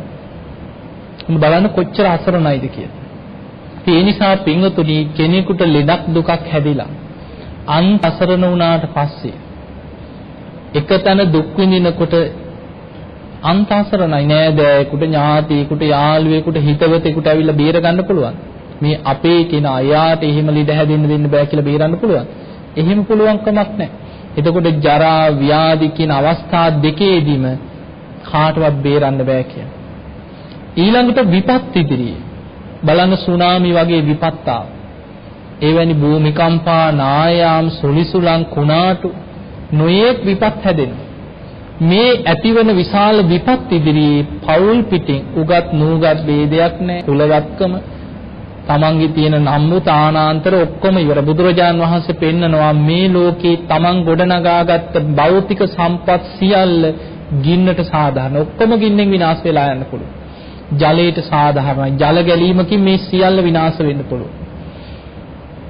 [SPEAKER 2] බලන්න කොච්චර අසරණයිද කියලා. ඒ නිසා පින්වතුනි කෙනෙකුට ලෙඩක් දුකක් හැදිලා අන්ත අසරණ වුණාට පස්සේ එකතන දුක් විඳිනකොට අන්ත අසරණයි නෑදෑයෙකුට, ඥාතියෙකුට, යාළුවෙකුට, හිතවතෙකුට ඇවිල්ලා බේර ගන්න පුළුවන්. මේ අපේ කෙනා යාට එහෙම ලෙඩ හැදෙන්න දෙන්න බෑ කියලා බේරන්න පුළුවන්. එහෙම පුළුවන්කමක් නැහැ. එතකොට ජරා, ව්‍යාධි කියන අවස්ථා දෙකේදීම කාටවත් බේරන්න බෑ කියලා. ඊළඟට විපත් ඉදිරියේ බලන්න සුනාමි වගේ විපත් ආව. එවැනි භූමිකම්පා, නායාම්, සුලිසුලං, කුණාටු නොයේක් විපත් හැදෙනවා. මේ ඇතිවන විශාල විපත් ඉදිරියේ පෞල් පිටින් උගත් නූගත් ભેදයක් නැහැ. කුලගත්කම, තමන්ගේ තියෙන නම්බු තානාන්තර ඔක්කොම ඉවර. බුදුරජාන් වහන්සේ පෙන්නනවා මේ ලෝකේ තමන් ගොඩනගාගත්ත භෞතික සම්පත් සියල්ල ගින්නට සාධාරණ. ඔක්කොම ගින්නෙන් විනාශ වෙලා යන්න පුළුවන්. ජලයට සාධාරණයි. ජල ගැලීමකින් මේ සියල්ල විනාශ වෙන්න පුළුවන්.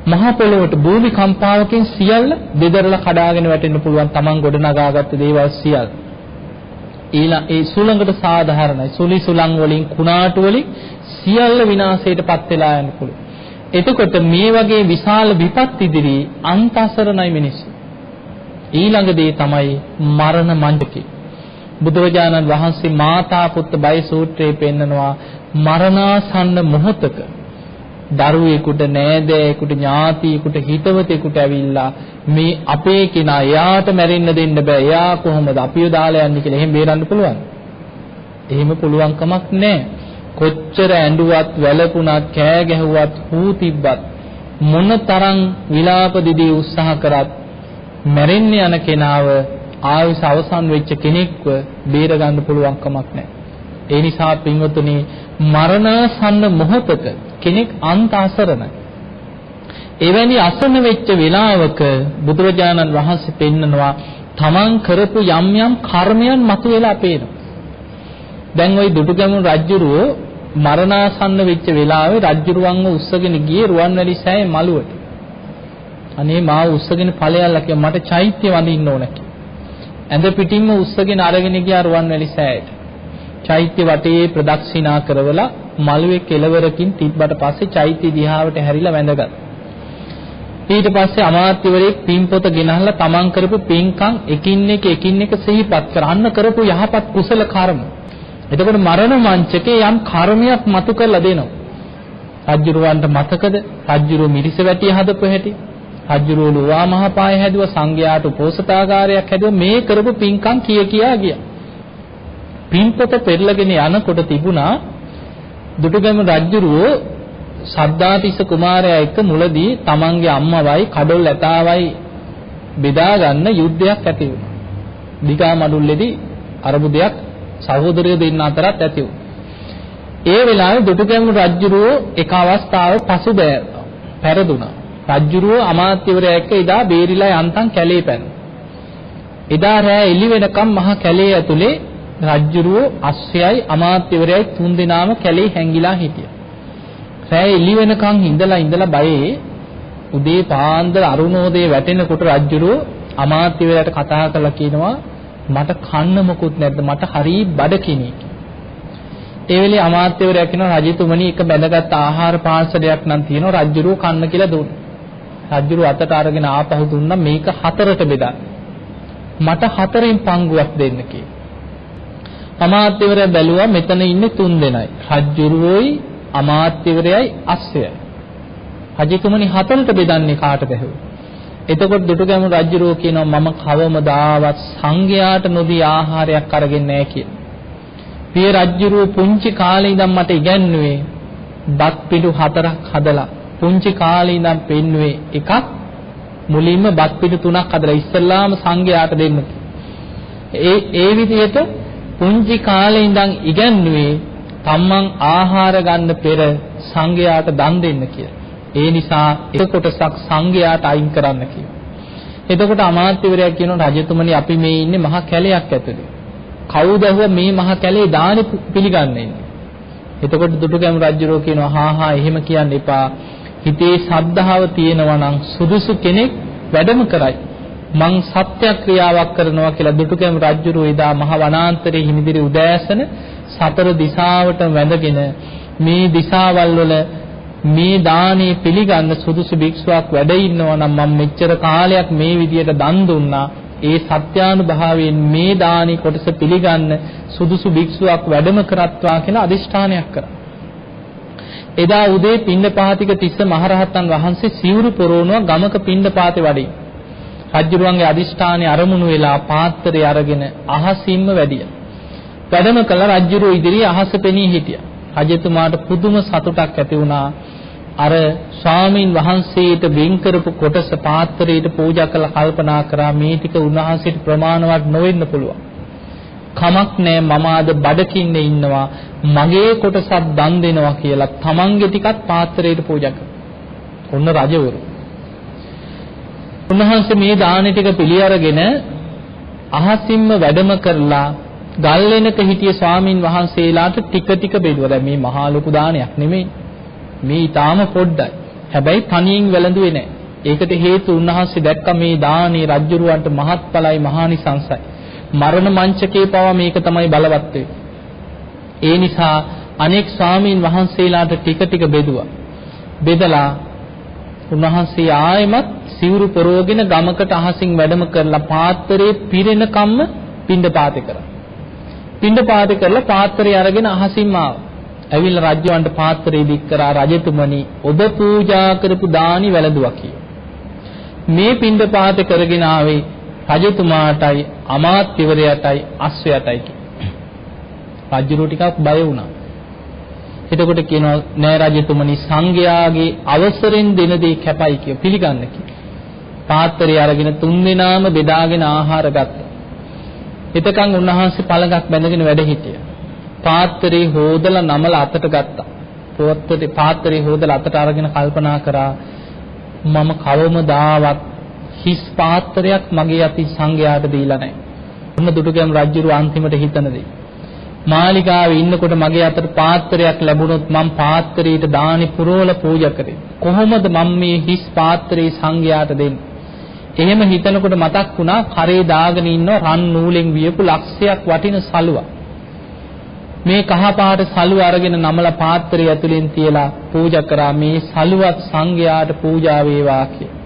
[SPEAKER 2] මහ පොළොවට භූමිකම්පාවකින් සියල්ල බෙදරලා කඩාගෙන වැටෙන්න පුළුවන්. තමන් ගොඩනගාගත්ත දේවල් සියල්ල. ඒ සුළඟට සාධාරණයි. සුලි සුළං වලින්, කුණාටු වලින් සියල්ල විනාශයටපත් වෙලා යන්න පුළුවන්. එතකොට මේ වගේ විශාල විපත් ඉදිරියේ අන්තසරණයි මිනිස්සු. ඊළඟ දේ තමයි මරණ මංචකේ. බුදුරජාණන් වහන්සේ මාතා පුත්ත බය සූත්‍රයේ පෙන්නනවා මරණාසන්න මොහොතක දරුවෙකුට, නෑදෑයෙකුට, ඥාතියෙකුට, හිතවතෙකුට ඇවිල්ලා මේ අපේ කෙනා එයාට මැරෙන්න දෙන්න බෑ. එයා කොහොමද අපිව දාලා යන්නේ කියලා එහෙම බේරන්න පුළුවන්? එහෙම පුළුවන්කමක් නැහැ. කොච්චර ඇඬුවත්, වැළපුණත්, කෑ ගැහුවත්, හූ තිබ්බත්, මොනතරම් විලාප දිදී උත්සාහ කරත් මැරෙන්න යන කෙනාව ආයුෂ අවසන් වෙච්ච කෙනෙක්ව බේර ගන්න පුළුවන් කමක් නැහැ. ඒ නිසා පින්වතුනි මරණාසන්න මොහොතක කෙනෙක් අන්ත අසරණයි. එවැනි අසරණ වෙච්ච වෙලාවක බුදුරජාණන් වහන්සේ පෙන්නනවා තමන් කරපු යම් යම් කර්මයන් මතුවලා පේනවා. දැන් ওই දුටුගැමුණු රජුරෝ මරණාසන්න වෙච්ච වෙලාවේ රජුරුවන්ව උස්සගෙන ගියේ රුවන්වැලි සෑය මළුවට. අනේ මාව උස්සගෙන ඵලයල්ලා කිය මට චෛත්‍ය වඳින්න ඕන කියලා. ඇඳ පිටින්ම උස්සගෙන අරගෙන ගියා රුවන්වැලි සෑයට. චෛත්‍ය වටේ ප්‍රදක්ෂිනා කරවලා මළුවේ කෙළවරකින් තිබ්බට පස්සේ චෛත්‍ය දිහාවට හැරිලා වැඳගත්තා. ඊට පස්සේ අමාත්‍යවරයෙක් පින්පොත ගෙනහලා තමන් කරපු පින්කම් එකින් එක සිහිපත් කරන්න කරපු යහපත් කුසල කර්ම. එතකොට මරණ මංචකේ යම් කර්මයක් මතු කරලා දෙනවා. රජුරවන්ට මතකද? රජුරෝ මිරිස වැටිය හදපු හැටි. රජුරෝ ලුවා මහපාය හැදුවා, සංඝයාට උපෝසථාගාරයක් හැදුවා. මේ කරපු පින්කම් කියා ගියා. පින්පොත පෙරලගෙන යනකොට තිබුණා දුටුගැමුණු රජුරෝ සද්ධාතිස්ස කුමාරයා එක්ක මුලදී තමන්ගේ අම්මවයි කඩොල් ඇතාවයි බෙදා ගන්න යුද්ධයක් ඇති වුණා. දිගා මඩුල්ලේදී අරබුදයක් සහෝදරයෝ දෙන්න අතරත් ඇති වුණා. ඒ වෙලාවේ දුටුගැමුණු රජුරෝ එක අවස්ථාවක පෙරදුනා. රජුරෝ අමාත්‍යවරයා එක්ක එදා බේරිලා යන්තම් කැලේ පැන්නා. එදා රෑ එළි වෙනකම් මහ කැලේ ඇතුලේ රජුරෝ අස්සයයි අමාත්‍යවරයයි තුන් දෙනාම කැලේ හැංගිලා හිටියා. රෑ එළි වෙනකම් ඉඳලා බයේ උදේ පාන්දර අරුණෝදේ වැටෙනකොට රජුරෝ අමාත්‍යවරයාට කතා කරලා කියනවා මට කන්න මොකුත් නැද්ද, මට හරි බඩගිනි. ඒ වෙලේ අමාත්‍යවරයා කියනවා රජතුමනි එක බැඳගත් ආහාර පාර්සලයක් නම් තියෙනවා රජුරෝ කන්න කියලා දුන්නා. රජුරෝ අතට අරගෙන ආපහු දුන්නා මේක හතරට බෙදා. මට හතරෙන් පංගුවක් දෙන්න කියලා. අමාත්‍යවරයා බැලුවා මෙතන ඉන්නේ තුන් දෙනයි. රජුරෝයි අමාත්‍යවරයයි අස්සයයි. රජතුමනි හතරට බෙදන්නේ කාටද ඇහුවා. එතකොට දුටුගැමුණු රජුරෝ කියනවා මම කවමදාවත් සංඝයාට නොදී ආහාරයක් අරගෙන නැහැ කියලා. පිය රජුරෝ පුංචි කාලේ ඉඳන් මට ඉගැන්නුවේ බත් පිටු හතරක් හදලා පුංචි කාලේ ඉඳන් පෙන්නුවේ එකක් මුලින්ම බත් පිටු තුනක් හදලා ඉස්සල්ලාම සංඝයාට දෙන්න. ඒ විදිහට පුංචි කාලේ ඉඳන් ඉගැන්නුවේ තමන් ආහාර ගන්න පෙර සංඝයාට දන් දෙන්න කියලා. ඒ නිසා එක කොටසක් සංඝයාට අයින් කරන්න කියලා. එතකොට අමාත්‍යවරයා කියනවා රජතුමනි අපි මේ ඉන්නේ මහ කැලයක් ඇතුලේ. කවුද මේ මහ කැලේ දානි පිළිගන්නේ? එතකොට දුටුගැමුණු රජුරෝ කියනවා හා එහෙම කියන්න එපා. හිතේ ශ්‍රද්ධාව තියෙනවා නම් සුදුසු කෙනෙක් වැඩම කරයි. මං සත්‍යක්‍රියාවක් කරනවා කියලා දුටුගැමුණු රජුරෝ එදා මහ වනාන්තරයේ හිමිදිරි උදෑසන සතර දිශාවටම වැඳගෙන මේ දිශාවල් වල මේ දානේ පිළිගන්න සුදුසු භික්ෂුවක් වැඩ ඉන්නවා නම් මම මෙච්චර කාලයක් මේ විදියට දන් දුන්නා. ඒ සත්‍යානුභාවයෙන් මේ දානි කොටස පිළිගන්න සුදුසු භික්ෂුවක් වැඩම කරත්වා කියලා අදිෂ්ඨානයක් කරා. එදා උදේ පිණ්ඩපාතික තිස්ස මහරහතන් වහන්සේ සිවුරු පොරවනවා ගමක පිණ්ඩපාතේ වඩින්. රජුරුවන්ගේ අදිෂ්ඨානයේ අරමුණු වෙලා පාත්‍රය අරගෙන අහසින්ම වැඩියා. වැඩම කළ රජුරුව ඉදිරියේ අහස පෙනී හිටියා. රජතුමාට පුදුම සතුටක් ඇති වුණා. අර ස්වාමීන් වහන්සේට වෙන් කරපු කොටස පාත්‍රයට පූජා කළ කල්පනා කරා මේ ටික උන්වහන්සේට ප්‍රමාණවත් නොවෙන්න පුළුවන්. කමක් නෑ මම අද බඩකින්නේ ඉන්නවා මගේ කොටසක් දන් දෙනවා කියලා තමන්ගේ ටිකත් පාත්‍රයට පූජා කළා. ඔන්න රජවරු. උන්වහන්සේ මේ දාන ටික පිළි අරගෙන අහසින්ම වැඩම කරලා ගල් වෙනක හිටිය ස්වාමින් වහන්සේලාට ටික ටික බෙදුවා. දැන් මේ මහා ලොකු දානයක් නෙමෙයි. මේ ඊටාම පොඩ්ඩයි. හැබැයි තනියෙන් වැළඳුවේ නැහැ. ඒකට හේතු උන්වහන්සේ දැක්ක මේ දානේ රජුරවන්ට මහත්ඵලයි මහානිසංසයි. මරණ මංචකේ පවා මේක තමයි බලවත් වෙන්නේ. ඒ නිසා අනෙක් ස්වාමින් වහන්සේලාට ටික ටික බෙදුවා. බෙදලා උන්වහන්සේ ආයෙමත් සිවුරු පොරවගෙන ගමකට අහසින් වැඩම කරලා පාත්‍රයේ පිරෙන කම්ම පිණ්ඩපාතේ කරා. පිණ්ඩපාතේ කරලා පාත්‍රය අරගෙන අහසින්ම ආවා. ඇවිල්ලා රජවන්ට පාත්‍රය දික් කරා රජතුමනි ඔබ පූජා කරපු දානි වැළඳුවා කියලා. මේ පිණ්ඩපාතේ කරගෙන ආවේ රජතුමාටයි අමාත්‍යවරයාටයි අශ්වයාටයි කියලා. රජුරෝ ටිකක් බය වුණා. එතකොට කියනවා නෑ රජතුමනි සංඝයාගේ අවසරෙන් දෙන දේ කැපයි කියලා පිළිගන්න කියලා. පාත්‍රය අරගෙන තුන් දෙනාම බෙදාගෙන ආහාර ගත්තා. එතකන් උන්වහන්සේ පළඟක් බැඳගෙන වැඩ හිටියා. පාත්‍රේ හොදලා නමලා අතට ගත්තා. පාත්‍රේ හොදලා අතට අරගෙන කල්පනා කරා මම කවමදාවත් හිස් පාත්‍රයක් මගේ අති සංඝයාට දීලා නැහැ. මොන දුටුගැම් රජුරු අන්තිමට හිතන දේ. මාලිගාවේ ඉන්නකොට මගේ අතට පාත්‍රයක් ලැබුණොත් මම පාත්‍රයට දානි පුරවල පූජා කරේ. කොහොමද මම මේ හිස් පාත්‍රේ සංඝයාට දෙන්නේ? එහෙම හිතනකොට මතක් වුණා කරේ දාගෙන ඉන්න රන් නූලෙන් වියපු ලක්ෂයක් වටින සලුවක්. මේ කහ පාට සලුව අරගෙන නමලා පාත්‍රය ඇතුලෙන් තියලා පූජා කරා මේ සලුවත් සංඝයාට පූජා වේවා කියලා.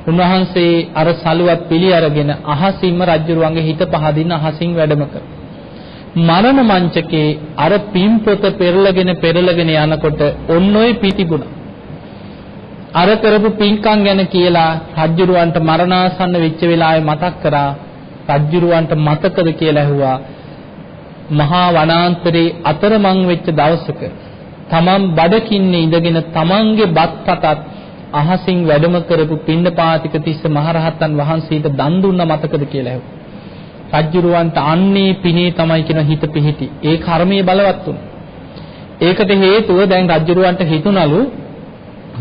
[SPEAKER 2] උන්වහන්සේ අර සලුවත් පිළි අරගෙන අහසින්ම රජුරුවන්ගේ හිත පහදින්න අහසින් වැඩම කරා. මරණ මංචකේ අර පින්පොත පෙරලගෙන යනකොට ඔන්න ඔය පිටිබුණා. අර කරපු පින්කම් ගැන කියලා රජුරුවන්ට මරණාසන්න වෙච්ච වෙලාවේ මතක් කරා. රජුරුවන්ට මතකද කියලා ඇහුවා. මහා වනාන්තරේ අතරමං වෙච්ච දවසක තමන් බඩකින්නේ ඉඳගෙන තමන්ගේ බත්පතත් අහසින් වැඩම කරපු පින්නපාතික තිස්ස මහරහතන් වහන්සේට දන් දුන්න මතකද කියලා ඇහුවා. රජුරුවන්ට අන්නේ පිනේ තමයි කියන හිත පිහිටි. ඒ කර්මයේ බලවත් වුණා. ඒකට හේතුව දැන් රජුරුවන්ට හිතුණලු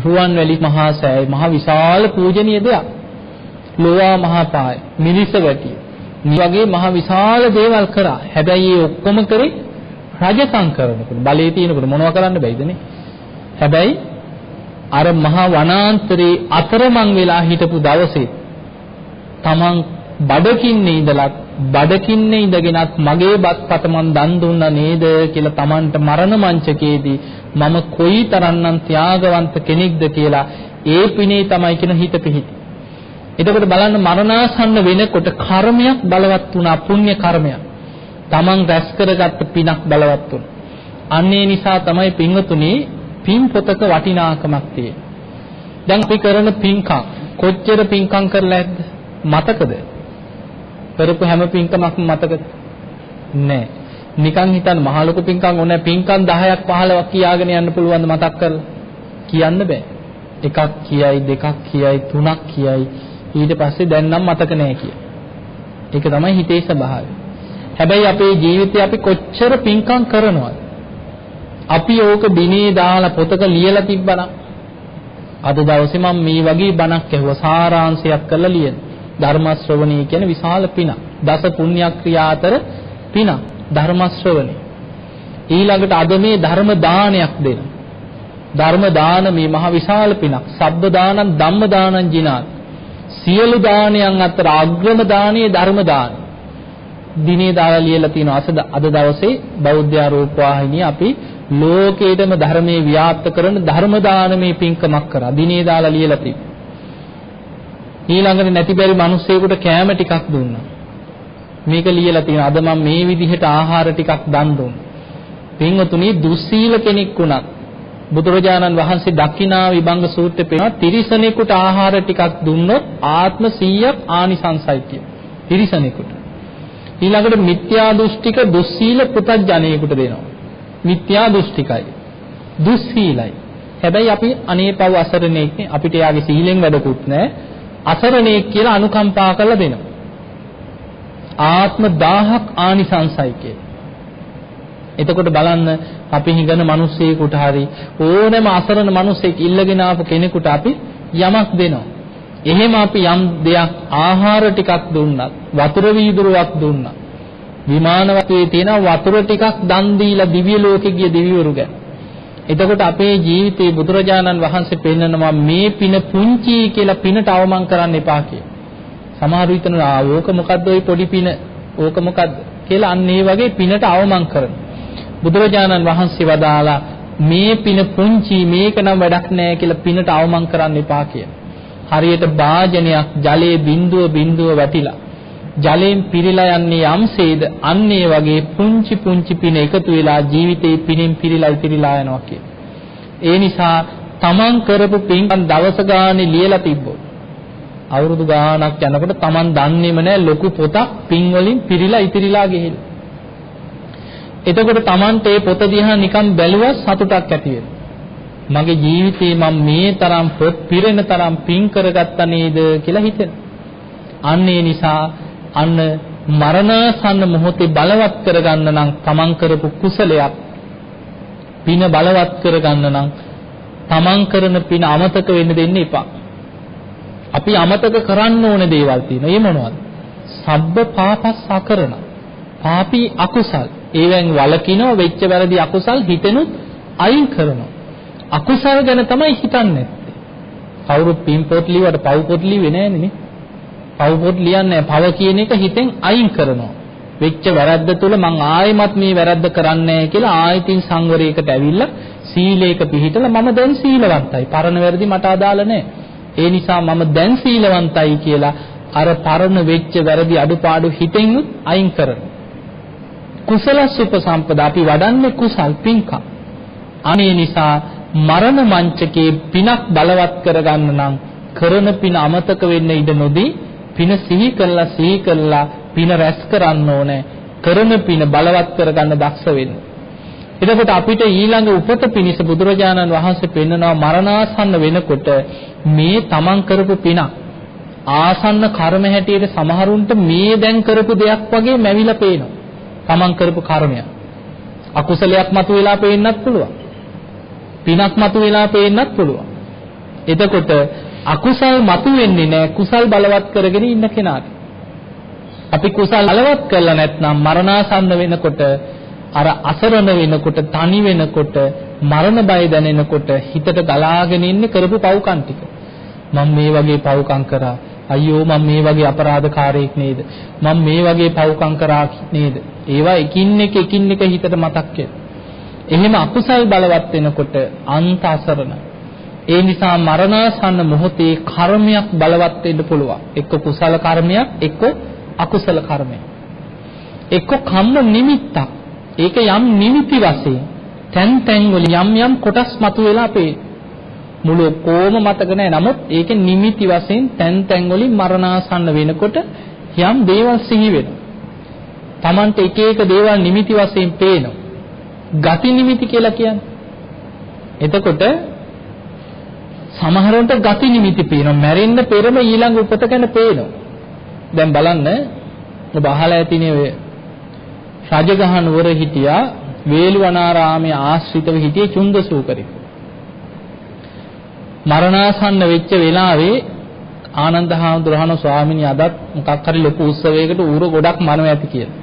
[SPEAKER 2] රුවන්වැලි මහා සෑය මහ විශාල පූජනීය දෙයක්. ලෝවා මහා පාය මිරිස වැටි මේ වගේ මහ විශාල දේවල් කරා. හැබැයි ඒ ඔක්කොම කරේ රජකම් කරනකොට බලේ තියෙනකොට මොනව කරන්න බැයිදනේ. හැබැයි අර මහා වනාන්තරේ අතරමං වෙලා හිටපු දවසේ තමන් බඩකින්නේ ඉඳගෙනත් මගේ බත්පත මන් දන් දුන්නා නේද කියලා තමන්ට මරණ මංචකයේදී මම කොයි තරම්නම් ත්‍යාගවන්ත කෙනෙක්ද කියලා ඒ පිනේ තමයි කියන හිත පිහිටි. එතකොට බලන්න මරණාසන්න වෙනකොට කර්මයක් බලවත් වුණා, පුණ්‍ය කර්මයක්. තමන් රැස් කරගත්ත පිනක් බලවත් වුණා. අන්නේ නිසා තමයි පින්වතුනි පින් පොතක වටිනාකමක් තියෙන්නේ. දැන් අපි කරන පින්කම් කොච්චර පින්කම් කරලා ඇද්ද? මතකද? කරපු හැම පින්කමක්ම මතකද? නෑ. නිකන් හිතන්න මහ ලොකු පින්කම් ඕනේ පින්කම් 10ක් 15ක් කියාගෙන යන්න පුළුවන් ද මතක් කරලා? කියන්න බෑ. එකක් කියයි, දෙකක් කියයි, තුනක් කියයි. ඊට පස්සේ දැන් නම් මතක නෑ කිය. ඒක තමයි හිතේ ස්වභාවය. හැබැයි අපේ ජීවිතේ අපි කොච්චර පින්කම් කරනවද? අපි ඕක දිනේ දාලා පොතක ලියලා තිබ්බනම් අද දවසේ මම මේ වගේ බණක් ඇහුවා සාරාංශයක් කරලා ලියන. ධර්ම ශ්‍රවණය කියන්නේ විශාල පිනක්. දස පුණ්‍ය ක්‍රියා අතර පිනක් ධර්ම ශ්‍රවණය. ඊළඟට අද මේ ධර්ම දානයක් දෙන. ධර්ම දාන මේ මහ විශාල පිනක්. සබ්බ දානං ධම්ම දානං ජිනාත්. සියලු දානයන් අතර අග්‍රම දානයේ ධර්ම දාන. දිනේ දාලා ලියලා තියෙනවා. අද දවසේ බෞද්ධ ආරෝපවාහිනිය අපි ලෝකේටම ධර්මයේ ව්‍යාප්ත කරන ධර්ම දානමේ පින්කමක් කරා. දිනේ දාලා ලියලා තිබ්බා. ඊළඟට නැති බැරි මිනිස්සෙකුට කෑම ටිකක් දුන්නා. මේක ලියලා තියෙනවා. අද මම මේ විදිහට ආහාර ටිකක් දන් දුන්නා. පින්වතුනි දුස්සීල කෙනෙක් වුණත් බුදුරජාණන් වහන්සේ දක්ඛිනා විභංග සූත්‍රයේ පෙන්නන තිරිසනෙකුට ආහාර ටිකක් දුන්නොත් ආත්ම 100ක් ආනිසංසයි කිය. තිරිසනෙකුට. ඊළඟට මිත්‍යා දෘෂ්ටික දුස්සීල පුතඥයෙකුට දෙනවා. මිත්‍යා දෘෂ්ටිකයි. දුස්සීලයි. හැබැයි අපි අනේ පව් අසරණෙක් නේ අපිට යාගේ සීලෙන් වැඩකුත් නැහැ. අසරණෙක් කියලා අනුකම්පා කරලා දෙනවා. ආත්ම 1000ක් ආනිසංසයි කිය. එතකොට බලන්න අපි හිඟන මිනිස්සෙකුට හරි ඕනෑම අසරණ මිනිස්සෙක් ඉල්ලගෙන ආපු කෙනෙකුට අපි යමක් දෙනවා. එහෙම අපි යම් දෙයක් ආහාර ටිකක් දුන්නත් වතුර වීදුරුවක් දුන්නත් විමානවතේ තියෙන වතුර ටිකක් දන් දීලා දිව්‍ය ලෝකෙ ගිය දිව්‍යවරු ගැන. එතකොට අපේ ජීවිතේ බුදුරජාණන් වහන්සේ පෙන්නනවා මේ පින පුංචි කියලා පිනට අවමන් කරන්න එපා කියලා. සමහරු හිතනවා ඕක මොකද්ද ওই පොඩි පින ඕක මොකද්ද කියලා අන්න ඒ වගේ පිනට අවමන් කරනවා. බුදුරජාණන් වහන්සේ වදාලා මේ පින පුංචි මේක නම් වැඩක් නෑ කියලා පිනට අවමන් කරන්න එපා කියලා. හරියට භාජනයක් ජලයේ බිඳුව වැටිලා ජලයෙන් පිරීලා යන්නේ යම්සේද අන්න ඒ වගේ පුංචි පින එකතු වෙලා ජීවිතේ පිනෙන් පිරීලා යනවා කියලා. ඒ නිසා තමන් කරපු පින්කම් දවස ගානේ ලියලා තිබ්බොත් අවුරුදු ගාණක් යනකොට තමන් දන්නේම නෑ ලොකු පොතක් පින් වලින් පිරීලා ඉතිරිලා ගිහිල්ලා. එතකොට තමන්ට ඒ පොත දිහා නිකන් බැලුවා සතුටක් ඇති වෙනවා. මගේ ජීවිතේ මම මේ තරම් පොත් පිරෙන තරම් පින් කරගත්තා නේද කියලා හිතෙනවා. අන්න ඒ නිසා අන්න මරණාසන්න මොහොතේ බලවත් කරගන්න නම් තමන් කරපු කුසලයක් පින බලවත් කරගන්න නම් තමන් කරන පින අමතක වෙන්න දෙන්න එපා. අපි අමතක කරන්න ඕන දේවල් තියෙනවා. ඒ මොනවද? සබ්බ පාපස් අකරණ. පාපී අකුසල්. ඒවෙන් වළකිනව වෙච්ච වැරදි අකුසල් හිතෙනුත් අයින් කරනවා. අකුසල් ගැන තමයි හිතන්නේ. කවුරුත් පින් පොත් ලියවට පව් පොත් ලියුවේ නෑනේ නේ. පව් පොත් ලියන්නේ පව කියන එක හිතෙන් අයින් කරනවා. වෙච්ච වැරද්ද තුල මං ආයෙමත් මේ වැරද්ද කරන්නේ නැහැ කියලා ආයෙතින් සංවරයකට ඇවිල්ලා සීලයක පිළිහිටලා මම දැන් සීලවන්තයි. පරණ වැරදි මට අදාළ නැහැ. ඒ නිසා මම දැන් සීලවන්තයි කියලා අර පරණ වෙච්ච වැරදි අඩුපාඩු හිතෙන් අයින් කරනවා. කුසල සුපසම්පදා අපි වඩන්නේ කුසල් පින්කම්. අනේ නිසා මරණ මංචකේ පිනක් බලවත් කරගන්න නම් කරන පින අමතක වෙන්න ඉඩ නොදී පින සිහි කළා පින රැස් කරන්න ඕනේ. කරන පින බලවත් කරගන්න දක්ෂ වෙන්න. එතකොට අපිට ඊළඟ උපත පිණිස බුදුරජාණන් වහන්සේ පෙන්නනවා මරණාසන්න වෙනකොට මේ තමන් කරපු පින ආසන්න කර්ම හැටියට සමහරුන්ට මේ දැන් කරපු දෙයක් වගේ මැවිලා පේනවා. තමන් කරපු කර්මය. අකුසලයක් මතුවලා පේන්නත් පුළුවන්. පිනක් මතුවලා පේන්නත් පුළුවන්. එතකොට අකුසල් මතුවෙන්නේ නැහැ කුසල් බලවත් කරගෙන ඉන්න කෙනාට. අපි කුසල් බලවත් කළා නැත්නම් මරණාසන්න වෙනකොට අර අසරණ වෙනකොට තනි වෙනකොට මරණ බය දැනෙනකොට හිතට ගලාගෙන ඉන්නේ කරපු පව්කම් ටික. මම මේ වගේ පව්කම් කරා. අයියෝ මම මේ වගේ අපරාධකාරයෙක් නේද? මම මේ වගේ පව්කම් කරා නේද? ඒවා එකින් එක හිතට මතක් වෙනවා. එහෙම අකුසල් බලවත් වෙනකොට අන්ත අසරණ. ඒ නිසා මරණාසන්න මොහොතේ කර්මයක් බලවත් වෙන්න පුළුවන්. එක්ක කුසල කර්මයක්, එක්ක අකුසල කර්මයක්. එක්ක කම්ම නිමිත්තක්. ඒක යම් නිමිති වශයෙන් තැන් වල යම් කොටස් මතුවලා අපේ මුළු කොම මතක නැහැ. නමුත් ඒකේ නිමිති වශයෙන් තැන් වලින් මරණාසන්න වෙනකොට යම් දේවල් සිහි වෙනවා. Tamante එක දේවල් නිමිති වශයෙන් පේනවා. ගති නිමිති කියලා කියන්නේ. එතකොට සමහරවිට ගති නිමිති පේනවා. මැරෙන්න පෙරම ඊළඟ උපත ගැන පේනවා. දැන් බලන්න ඔබ අහලා ඇතිනේ ඔය රජගහ නුවර හිටියා වේළුවනාරාමයේ ආශ්‍රිතව හිටියේ චුන්දසූකරෙක්. මරණාසන්න වෙච්ච වෙලාවේ ආනන්ද හාමුදුරහණ ස්වාමීනි අදත් මොකක් හරි ලොකු උත්සවයකට ඌර ගොඩක් මනව ඇති කියලා.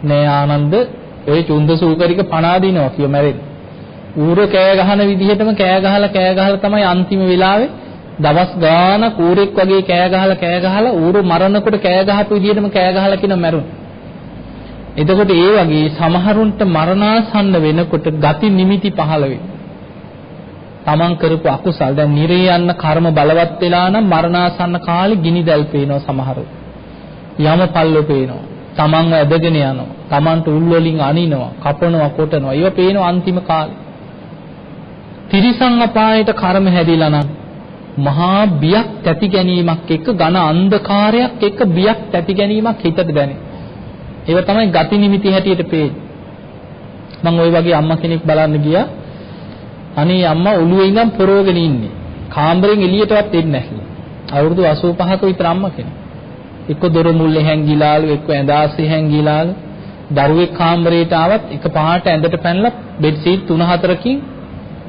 [SPEAKER 2] නේ ආනන්ද ඔය චුන්දසූකරික පණ අදිනවා කිය මැරෙන්නේ. ඌර කෑ ගහන විදිහටම කෑ ගහලා තමයි අන්තිම වෙලාවේ දවස් ගානක් ඌරෙක් වගේ කෑ ගහලා ඌර මරනකොට කෑ ගහපු විදිහටම කෑ ගහලා කියන මැරුණා. එතකොට ඒ වගේ සමහරුන්ට මරණාසන්න වෙනකොට ගති නිමිති පහළ වෙනවා. තමන් කරපු අකුසල් දැන් නිරේ යන්න කර්ම බලවත් වෙලා නම් මරණාසන්න කාලේ ගිනි දැල් පේනවා සමහරු. යමපල්ලෝ පේනවා. තමන්ව ඇදගෙන යනවා. තමන්ට උල් වලින් අනිනවා, කපනවා, කොටනවා. ඒව පේනවා අන්තිම කාලේ. තිරිසන් අපායට කර්ම හැදිලා නම් මහා බියක් තැති ගැනීමක් එක්ක ඝන අන්ධකාරයක් එක්ක බියක් තැති ගැනීමක් හිතට දැනේ. ඒව තමයි ගති නිමිති හැටියට පේන්නේ. මම ওই වගේ අම්මා කෙනෙක් බලන්න ගියා. අනේ අම්මා ඔළුවේ ඉඳන් පොරෝගෙන ඉන්නේ. කාමරෙන් එළියටවත් එන්නේ නැහැ. අවුරුදු 85ක විතර අම්මා කෙනෙක්. එක්ක දොර මුල්ලේ හැංගිලාලු, එක්ක ඇඳාසේ හැංගිලාලු. දරුවෙක් කාමරේට ආවත් එක පහට ඇඳට පැනලා බෙඩ් සීට් 3-4කින්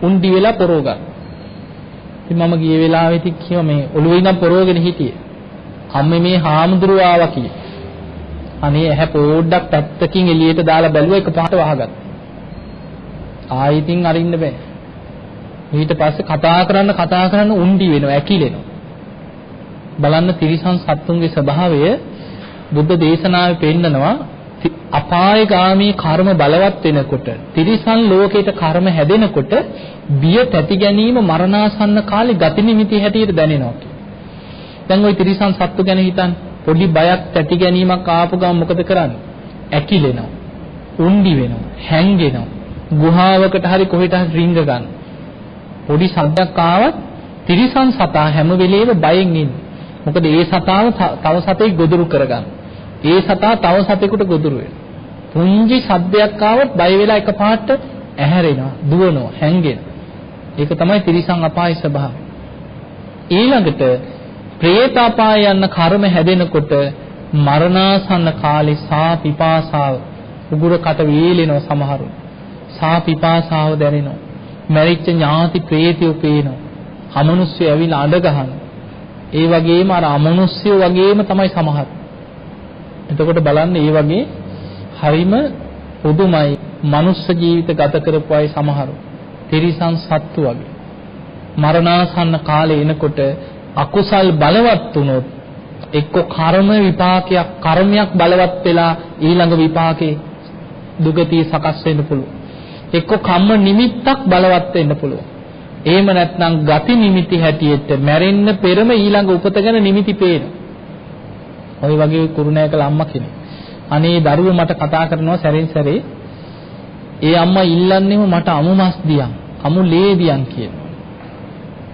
[SPEAKER 2] උන්ඩි වෙලා පොරෝගා. ඉතින් මම ගිය වෙලාවෙදි කිව්වා මේ ඔළුවේ ඉඳන් පොරෝගෙන හිටියේ. අම්මේ මේ හාමුදුරුවෝ ආවා කියලා. අනේ ඇහැ පොඩ්ඩක් පැත්තකින් එළියට දාලා බැලුවා එක පහට වහගත්තා. ආයෙකින් අරින්න බෑ. ඊට පස්සේ කතා කරන්න උන්ඩි වෙනවා, ඇකිලෙනවා. බලන්න තිරිසන් සත්තුන්ගේ ස්වභාවය බුද්ධ දේශනාවේ පෙන්නනවා. අපායගාමී කර්ම බලවත් වෙනකොට, තිරිසන් ලෝකයට කර්ම හැදෙනකොට බිය තැති ගැනීම මරණාසන්න කාලේ ගති නිමිති හැටියට දැනෙනවා. දැන් ওই තිරිසන් සත්තු ගැන හිතන්න. පොඩි බයක් තැති ගැනීමක් ආපු ගමන් මොකද කරන්නේ? ඇකිලෙනවා, උන්ඩි වෙනවා, හැංගෙනවා. ගුහාවකට හරි කොහෙට හරි රිංග ගන්න. පොඩි සද්දයක් ආවත් තිරිසන් සතා හැම වෙලේම බයෙන් ඉන්නේ. මොකද ඒ සතාව තව සතෙක් ගොදුරු කරගන්න. ඒ සතා තව සතෙකුට ගොදුරු වෙනවා. පුංචි සද්දයක් ආවොත් බය වෙලා එකපාරට ඇහැරෙනවා, දුවනවා, හැංගෙනවා. ඒක තමයි තිරිසන් අපායේ ස්වභාවය. ඊළඟට പ്രേත අපාය යන කර්ම හැදෙනකොට මරණාසන්න කාලේ සා පිපාසාව උගුරකට වේලෙනවා සමහරු. සා පිපාසාව දැනෙනවා. මරිච්ච ඥාති ප්‍රේතයෝ පේනවා. අමනුෂ්‍යය ඇවිල්ලා අඬ ගහනවා. ඒ වගේම අර අමනුෂ්‍යය වගේම තමයි සමහර. එතකොට බලන්න මේ වගේ හරිම පුදුමයි මනුස්ස ජීවිත ගත කරපු අය සමහරු. තිරිසන් සත්තු වගේ. මරණාසන්න කාලේ එනකොට අකුසල් බලවත් වුණොත් එක්ක කර්මයක් බලවත් වෙලා ඊළඟ විපාකේ දුගතිය සකස් වෙන්න පුළුවන්. එක්ක කම්ම නිමිත්තක් බලවත් වෙන්න පුළුවන්. එහෙම නැත්නම් ගති නිමිති හැටියට මැරෙන්න පෙරම ඊළඟ උපත ගැන නිමිති පේන. ওই වගේ කුරුණෑකල අම්මා කෙනෙක්. අනේ දරුවෝ මට කතා කරනවා සැරින් සැරේ. ඒ අම්මා ඉල්ලන්නේම මට අමු මස් දියන්, අමු ලේ දියන් කියලා.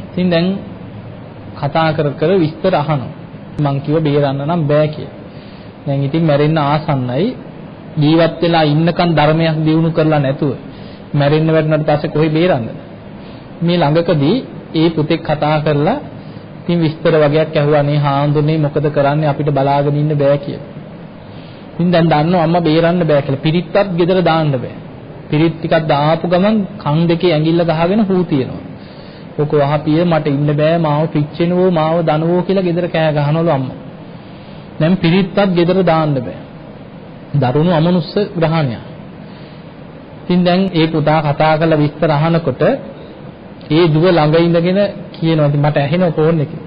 [SPEAKER 2] ඉතින් දැන් කතා කර විස්තර අහනවා. මං කිව්ව බේරන්න නම් බෑ කියලා. දැන් ඉතින් මැරෙන්න ආසන්නයි. ජීවත් වෙලා ඉන්නකන් ධර්මයක් දියුණු කරලා නැතුව මැරෙන්න වැටුණාට පස්සේ කොහේ බේරන්නද? මේ ළඟකදී ඒ පුතෙක් කතා කරලා ඉතින් විස්තර වගේක් ඇහුවා නේ හාඳුනේ මොකද කරන්නේ අපිට බලාගෙන ඉන්න බෑ කියලා. ඉතින් දැන් දන්නවා අම්මා බේරන්න බෑ කියලා. පිරිත්තත් ගෙදර දාන්න බෑ. පිරිත් ටිකක් දාපු ගමන් කන් දෙකේ ඇඟිල්ල ගහගෙන හූ තියනවා. ඔක වහපිය මට ඉන්න බෑ මාව පිච්චෙනවෝ මාව දනවෝ කියලා ගෙදර කෑ ගහනවලු අම්මා. දැන් පිරිත්තත් ගෙදර දාන්න බෑ. දරුණු අමනුස්ස ග්‍රහණයක්. ඉතින් දැන් ඒ පුතා කතා කරලා විස්තර අහනකොට ඒ දුව ළඟ ඉඳගෙන කියනවා මට ඇහෙන ෆෝන් එකේ.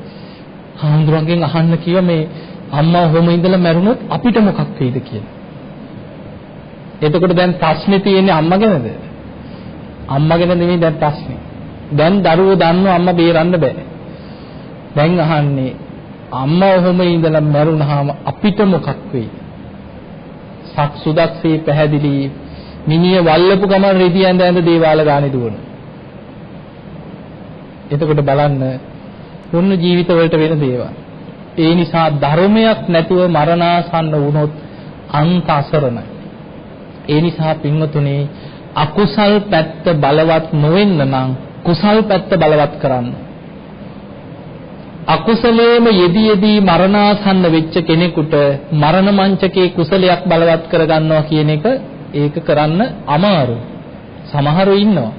[SPEAKER 2] හාමුදුරන්ගෙන් අහන්න කිව්වා මේ අම්මා ඔහොම ඉඳලා මැරුණොත් අපිට මොකක් වෙයිද කියලා. එතකොට දැන් ප්‍රශ්නේ තියෙන්නේ අම්මා ගැනද? අම්මා ගැන නෙමෙයි දැන් ප්‍රශ්නේ. දැන් දරුවෝ දන්නවා අම්මා බේරන්න බෑ. දැන් අහන්නේ අම්මා ඔහොම ඉඳලා මැරුණාම අපිට මොකක් වෙයි? සක්සුදක්සේ පැහැදිලි මිනිය වල්ලපු ගමන් රෙදි ඇඳ දේවාල ගානේ දුවන. එතකොට බලන්න මොන ජීවිත වලට වෙන දේවල්. ඒ නිසා ධර්මයක් නැතුව මරණාසන්න වුණොත් අන්ත අසරණයි. ඒ නිසා පින්වතුනි අකුසල් පැත්ත බලවත් නොවෙන්න නම් කුසල් පැත්ත බලවත් කරන්න. අකුසලයේම යෙදී මරණාසන්න වෙච්ච කෙනෙකුට මරණ මංචකේ කුසලයක් බලවත් කරගන්නවා කියන එක ඒක කරන්න අමාරුයි. සමහරව ඉන්නවා.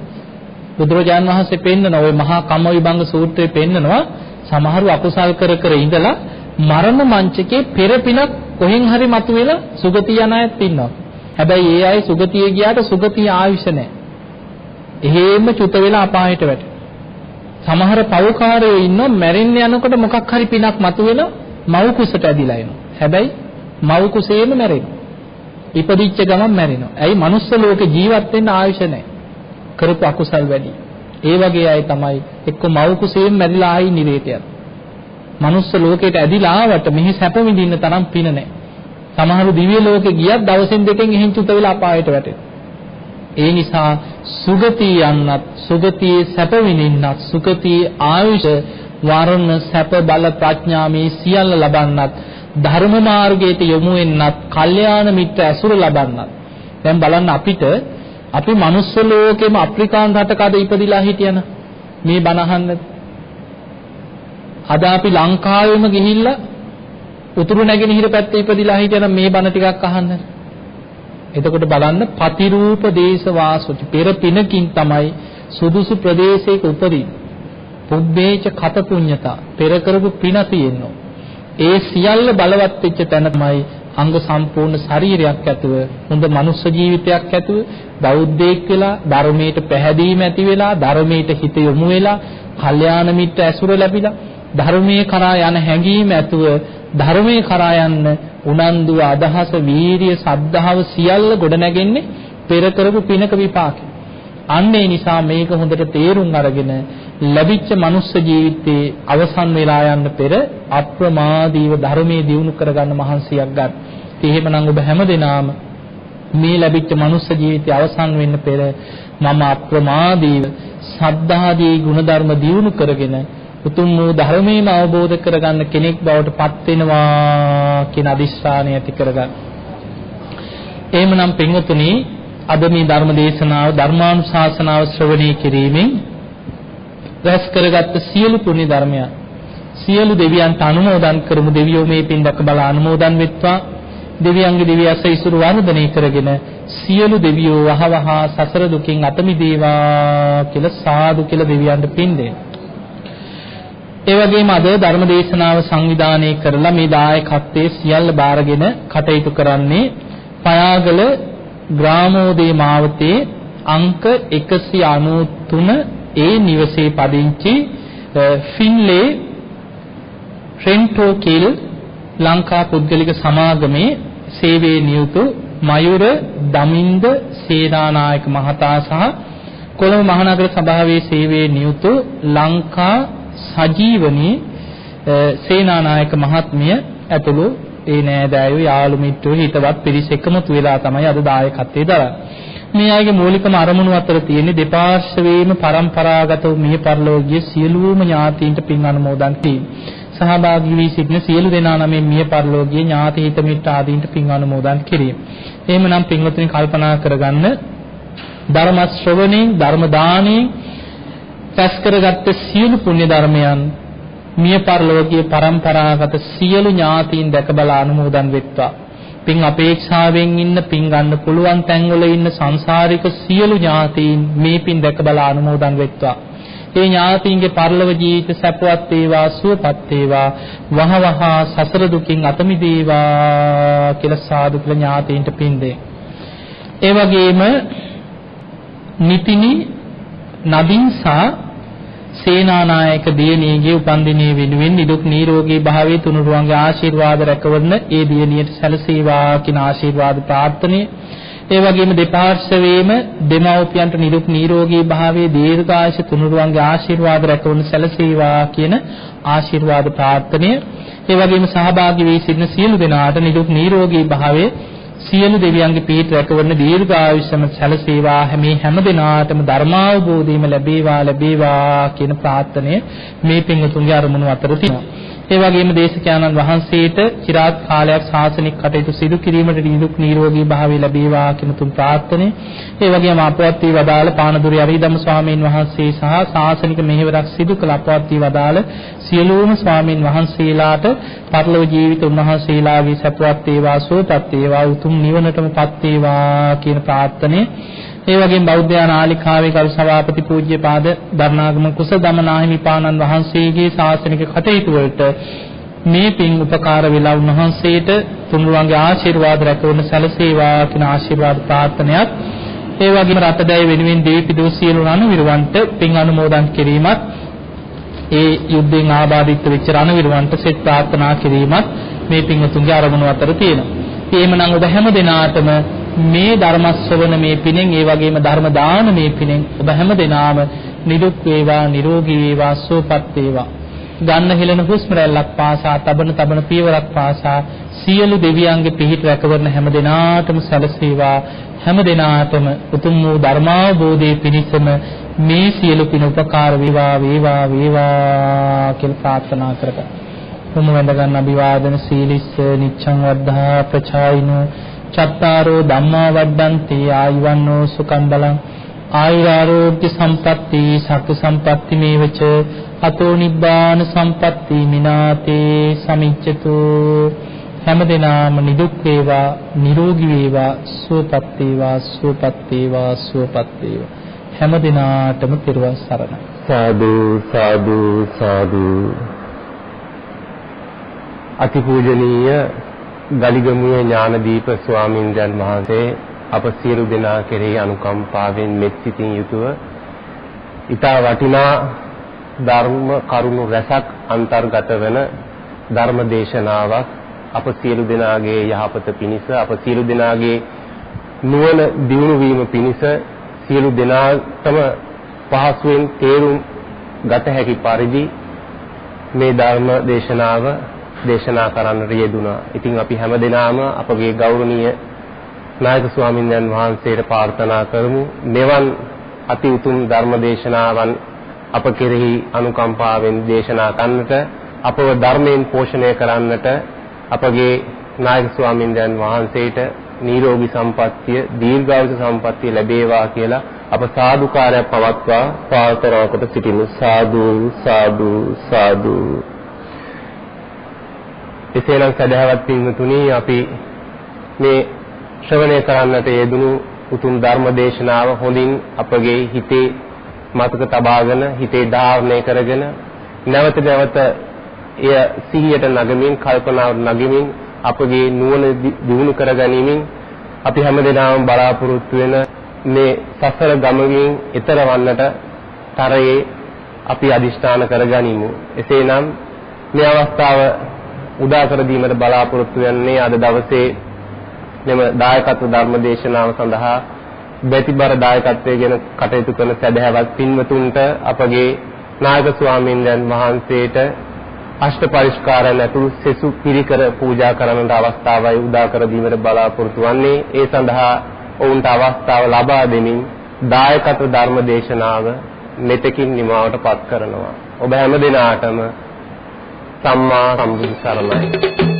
[SPEAKER 2] බුදුරජාණන් වහන්සේ පෙන්නන ওই මහා කම්ම විභංග සූත්‍රයේ පෙන්නනවා සමහරව අකුසල් කර ඉඳලා මරණ මංචකේ පෙර පිනක් කොහෙන් හරි මතුවෙලා සුගතිය යන අයත් ඉන්නවා. හැබැයි ඒ අය සුගතිය ගියාට සුගතිය ආයුෂ නැහැ. එහෙම චුත වෙලා අපායට වැටෙනවා. සමහර පව්කාරයෝ ඉන්නවා මැරෙන්න යනකොට මොකක් හරි පිනක් මතුවෙලා මව් කුසට ඇදිලා එනවා. හැබැයි මව් කුසේම මැරෙනවා. ඉපදිච්ච ගමන් මැරෙනවා. ඇයි මනුස්ස ලෝකේ ජීවත් වෙන්න ආයුෂ නැහැ. කරපු අකුසල් වැඩි. ඒ වගේ අය තමයි එක්ක මව් කුසේම මැරිලා ආයි නිරේතයක්. මනුස්ස ලෝකයට ඇදිලා ආවට මෙහි සැප විඳින්න තරම් පින නැහැ. සමහරු දිව්‍ය ලෝකේ ගියත් දවසෙන් දෙකෙන් එහෙන් චුත වෙලා අපායට වැටෙනවා. ඒ නිසා සුගතිය යන්නත් සුගතියේ සැප විඳින්නත් සුගතියේ ආයුෂ වර්ණ සැප බල ප්‍රඥා මේ සියල්ල ලබන්නත් ධර්ම මාර්ගයට යොමු වෙන්නත් කල්යාණ මිත්‍ර ඇසුර ලබන්නත්. දැන් බලන්න අපි මනුස්ස ලෝකෙම අප්‍රිකානු රටක අද ඉපදිලා හිටියන මේ බණ අහන්න. අද අපි ලංකාවෙම ගිහිල්ලා උතුරු නැගෙනහිර පැත්තේ ඉපදිලා හිටියන මේ බණ ටිකක් අහන්න. එතකොට බලන්න පතිරූප දේශ වාසුති පෙර පිනකින් තමයි සුදුසු ප්‍රදේශයක උපදින්නේ. පුබ්බේච කත පුඤ්ඤතා පෙර කරපු පින තියෙනවා. ඒ සියල්ල බලවත් වෙච්ච තැන තමයි අංග සම්පූර්ණ ශරීරයක් ඇතුව හොඳ මනුස්ස ජීවිතයක් ඇතුව බෞද්ධයෙක් වෙලා ධර්මයට පැහැදීම ඇති වෙලා ධර්මයට හිත යොමු වෙලා කල්යාණ මිත්‍ර ඇසුර ලැබිලා ධර්මයේ කරා යන හැඟීම ඇතුව ධර්මයේ කරා යන්න උනන්දුව අදහස වීරිය සද්ධාව සියල්ල ගොඩනැගෙන්නේ පෙර කරපු පිනක විපාකේ. අන්න ඒ නිසා මේක හොඳට තේරුම් අරගෙන ලැබිච්ච මනුස්ස ජීවිතේ අවසන් වෙලා යන්න පෙර අප්‍රමාදීව ධර්මයේ දියුණු කරගන්න මහන්සියක් ගන්න. එහෙමනම් ඔබ හැමදෙනාම මේ ලැබිච්ච මනුස්ස ජීවිතේ අවසන් වෙන්න පෙර මම අප්‍රමාදීව සද්ධාදී ගුණධර්ම දියුණු කරගෙන උතුම් වූ ධර්මයේම අවබෝධ කරගන්න කෙනෙක් බවට පත් වෙනවා කියන අදිස්ථානය ඇති කරගන්න. එහෙමනම් පින්වතුනි අද මේ ධර්ම දේශනාව ධර්මානුශාසනාව ශ්‍රවණය කිරීමෙන් රැස් කරගත්ත සියලු පුණ්‍ය ධර්මයන් සියලු දෙවියන්ට අනුමෝදන් කරමු. දෙවියෝ මේ පින් දැක බලා අනුමෝදන් වෙත්වා. දෙවියන්ගේ දිව්‍යස ඉසුරු වර්ධනය කරගෙන සියලු දෙවියෝ වහවහ සසර දුකින් අත මිදේවා කියලා සාදු කියලා දෙවියන්ට පින් දෙන්න. ඒ වගේම අද ධර්ම දේශනාව සංවිධානය කරලා මේ දායකත්වයේ සියල්ල බාරගෙන කටයුතු කරන්නේ පයාගල ග්‍රාමෝදේ මාවතේ අංක 193 ඒ නිවසේ පදිංචි ෆින්ලේ ට්‍රෙන්ටෝ කිල් ලංකා පුද්ගලික සමාගමේ සේවයේ නියුතු මයුර දමින්ද සේනානායක මහතා සහ කොළඹ මහනගර සභාවේ සේවයේ නියුතු ලංකා සජීවනී සේනානායක මහත්මිය ඇතුළු ඒ නෑදෑයෝ යාළු මිත්‍රයෝ හිතවත් පිරිස එකමුතු වෙලා තමයි අද දායකත්වයේ දරන්නේ. මේ අයගේ මූලිකම අරමුණු අතර තියෙන්නේ දෙපාර්ශ්වයේම පරම්පරාගතව මිය පරලෝකීය සියලුම ඥාතීන්ට පින් අනුමෝදන් කිරීම. සහභාගී වී සිටින සියලු දෙනා නම් මිය පරලෝකීය ඥාති හිත මිත්‍ර ආදීන්ට පින් අනුමෝදන් කිරීම. එහෙමනම් පින්වත්නි කල්පනා කරගන්න ධර්ම ශ්‍රවණයෙන් ධර්ම දානයෙන් රැස් කරගත්ත සියලු පුණ්‍ය ධර්මයන් මිය පරලෝකීය පරම්පරාගත සියලු ඥාතීන් දැක බලා අනුමෝදන් වෙත්වා. පින් අපේක්ෂාවෙන් ඉන්න පින් ගන්න පුළුවන් තැන්වල ඉන්න සංසාරික සියලු ඥාතීන් මේ පින් දැක බලා අනුමෝදන් වෙත්වා. ඒ ඥාතීන්ගේ පරලොව ජීවිත සැපවත් වේවා සුවපත් වේවා වහවහ සසර දුකින් අත මිදේවා කියලා සාදු කියලා ඥාතීන්ට පින් දෙන්න. ඒ වගේම නිතිනි නදින්සා සේනානායක දියණියගේ උපන්දිනයේ වෙනුවෙන් නිදුක් නිරෝගී භාවයේ තුනුරුවන්ගේ ආශිර්වාද රැකවන්න ඒ දියණියට සැලසේවා කියන ආශිර්වාද ප්‍රාර්ථනාව. ඒ වගේම දෙපාර්ශ්වයේම දෙමව්පියන්ට නිදුක් නිරෝගී භාවයේ දීර්ඝායස තුනුරුවන්ගේ ආශිර්වාද රැකවන්න සැලසේවා කියන ආශිර්වාද ප්‍රාර්ථනාව. ඒ වගේම සහභාගී වී සිටින සියලු දෙනාට නිදුක් නිරෝගී භාවයේ සියලු දෙවියන්ගේ පිහිට රැකවන්න දීර්ඝායුෂම සැලසේවා. මේ හැම දිනාටම ධර්මාවබෝධයම ලැබේවා කියන ප්‍රාර්ථනය මේ පින්වතුන්ගේ අරමුණු අතර තියෙනවා. ඒ වගේම දේශකයන්න් වහන්සේට চিරාත් කාලයක් ශාසනික කටයුතු සිදු කිරීමට නිදුක් නිරෝගී භාවය ලැබේවා කියන තුන් ප්‍රාර්ථනය. ඒ වගේම අපවත් වී වදාළ පානදුරි අරිදම් ස්වාමීන් වහන්සේ සහ ශාසනික මෙහෙවරක් සිදු කළ අපවත් වී වදාළ සියලුම ස්වාමීන් වහන්සේලාට පරලොව ජීවිත උන්වහන්සේලාගේ සපවත් වේවා සුවපත් වේවා උතුම් නිවනටමපත් වේවා කියන ප්‍රාර්ථනය. ඒ වගේම බෞද්ධ නාලිකාවේ ගරු සභාපති පූජ්‍යපාද දරණාගම කුසල දමනාහිමි පාණන් වහන්සේගේ ශාසනික කටයුතු වලට මේ පින් උපකාර වෙලා උන්වහන්සේට තුන්රුවන්ගේ ආශිර්වාද රැකවන්න සැලසේවා කියන ආශිර්වාද ප්‍රාර්ථනයත් ඒ වගේම රටදැයි වෙනුවෙන් දීපිදු සියලු රණවිරුවන්ට පින් අනුමෝදන් කිරීමත් ඒ යුද්ධයෙන් ආබාධිත වෙච්ච රණවිරුවන්ට සෙත් ප්‍රාර්ථනා කිරීමත් මේ පින්වතුන්ගේ අරමුණු අතර තියෙනවා. එහෙමනම් ඔබ හැම දිනාටම මේ ධර්ම ශ්‍රවණ මේ පිනෙන් ඒ වගේම ධර්ම දාන මේ පිනෙන් ඔබ හැම දිනාම නිරුක් වේවා නිරෝගී වේවා සුවපත් වේවා. ගන්න හෙළන හුස්ම රැල්ලක් පාසා තබන පියවරක් පාසා සියලු දෙවියන්ගේ පිහිට රැකවරන හැම දිනාටම සැලසේවා. හැම දිනාටම උතුම් වූ ධර්මාවබෝධයේ පිණිසම මේ සියලු පින උපකාර වේවා කියලා ප්‍රාර්ථනා කරගන්න. මොම වන්ද ගන්න අභිවාදන සීලිස්ස නිච්ඡං වද්ධා ප්‍රචායිනෝ චත්තාරෝ ධම්මා වඩ්ඩන්ති ආයුවන්නෝ සුඛං බලං ආයුරාෝග්‍ය සම්පatti සක්ක සම්පatti මේවච අතෝ නිබ්බාන සම්පatti මිනාතේ සමිච්ඡතු. හැමදෙනාම නිදුක් වේවා නිරෝගී වේවා සුවපත් වේවා හැමදෙනාටම පෙරවන් සරණයි.
[SPEAKER 1] සාදු සාදු සාදු. අතිපූජනීය ගලිගමුවේ ඥානදීප ස්වාමීන්ද්‍රයන් වහන්සේ අප සියලු දෙනා කෙරෙහි අනුකම්පාවෙන් මෙත් සිතින් යුතුව ඊතා වටිනා ධර්ම කරුණු රැසක් අන්තර්ගත වන ධර්ම දේශනාවක් අප සියලු දෙනාගේ යහපත පිණිස අප සියලු දෙනාගේ නුවණ දියුණු වීම පිණිස සියලු දෙනාටම පහසුවෙන් තේරුම් ගත හැකි පරිදි මේ ධර්ම දේශනාව දේශනා කරන්නට යෙදුණා. ඉතින් අපි හැමදෙනාම අපගේ ගෞරවනීය නායක ස්වාමීන් වහන්සේට ප්‍රාර්ථනා කරමු මෙවන් අති උතුම් ධර්ම දේශනාවන් අප කෙරෙහි අනුකම්පාවෙන් දේශනා කරන්නට අපව ධර්මයෙන් පෝෂණය කරන්නට අපගේ නායක ස්වාමීන් වහන්සේට නිරෝගී සම්පන්නිය දීර්ඝායුෂ සම්පන්නිය ලැබේවා කියලා අප සාදුකාරයක් පවත්වා ප්‍රාර්ථනා කොට සිටිමු. සාදු සාදු සාදු. එසේනම් සදහවත් පින්තුනි අපි මේ ශ්‍රවණය කරන්නට යෙදුණු උතුම් ධර්ම දේශනාව හොඳින් අපගේ හිතේ මතක තබාගෙන හිතේ ධාරණය කරගෙන නැවත නැවත එය සිහියට නගමින් කල්පනාවට නගමින් අපගේ නුවණ දියුණු කරගැනීමෙන් අපි හැමදෙනාම බලාපොරොත්තු වෙන මේ සසර ගමනින් එතර වන්නට තරයේ අපි අදිෂ්ඨාන කරගනිමු. එසේනම් මේ අවස්ථාව උදා කර දීමට බලාපොරොත්තු වෙන්නේ අද දවසේ මෙම දායකත්ව ධර්ම දේශනාව සඳහා බැතිබර දායකත්වයෙන් කටයුතු කරන සදහැවත් පින්වතුන්ට අපගේ නායක ස්වාමීන් වහන්සේට අෂ්ට පරිස්කාරයන් ඇතුළු සෙසු පිරිකර පූජා කරන්නට අවස්ථාවයි උදා කර දීමට බලාපොරොත්තු වන්නේ. ඒ සඳහා ඔවුන්ට අවස්ථාව ලබා දෙමින් දායකත්ව ධර්ම දේශනාව මෙතකින් නිමාවට පත් කරනවා. ඔබ හැම දිනාටම සම්මා සම්බුදු සරණයි.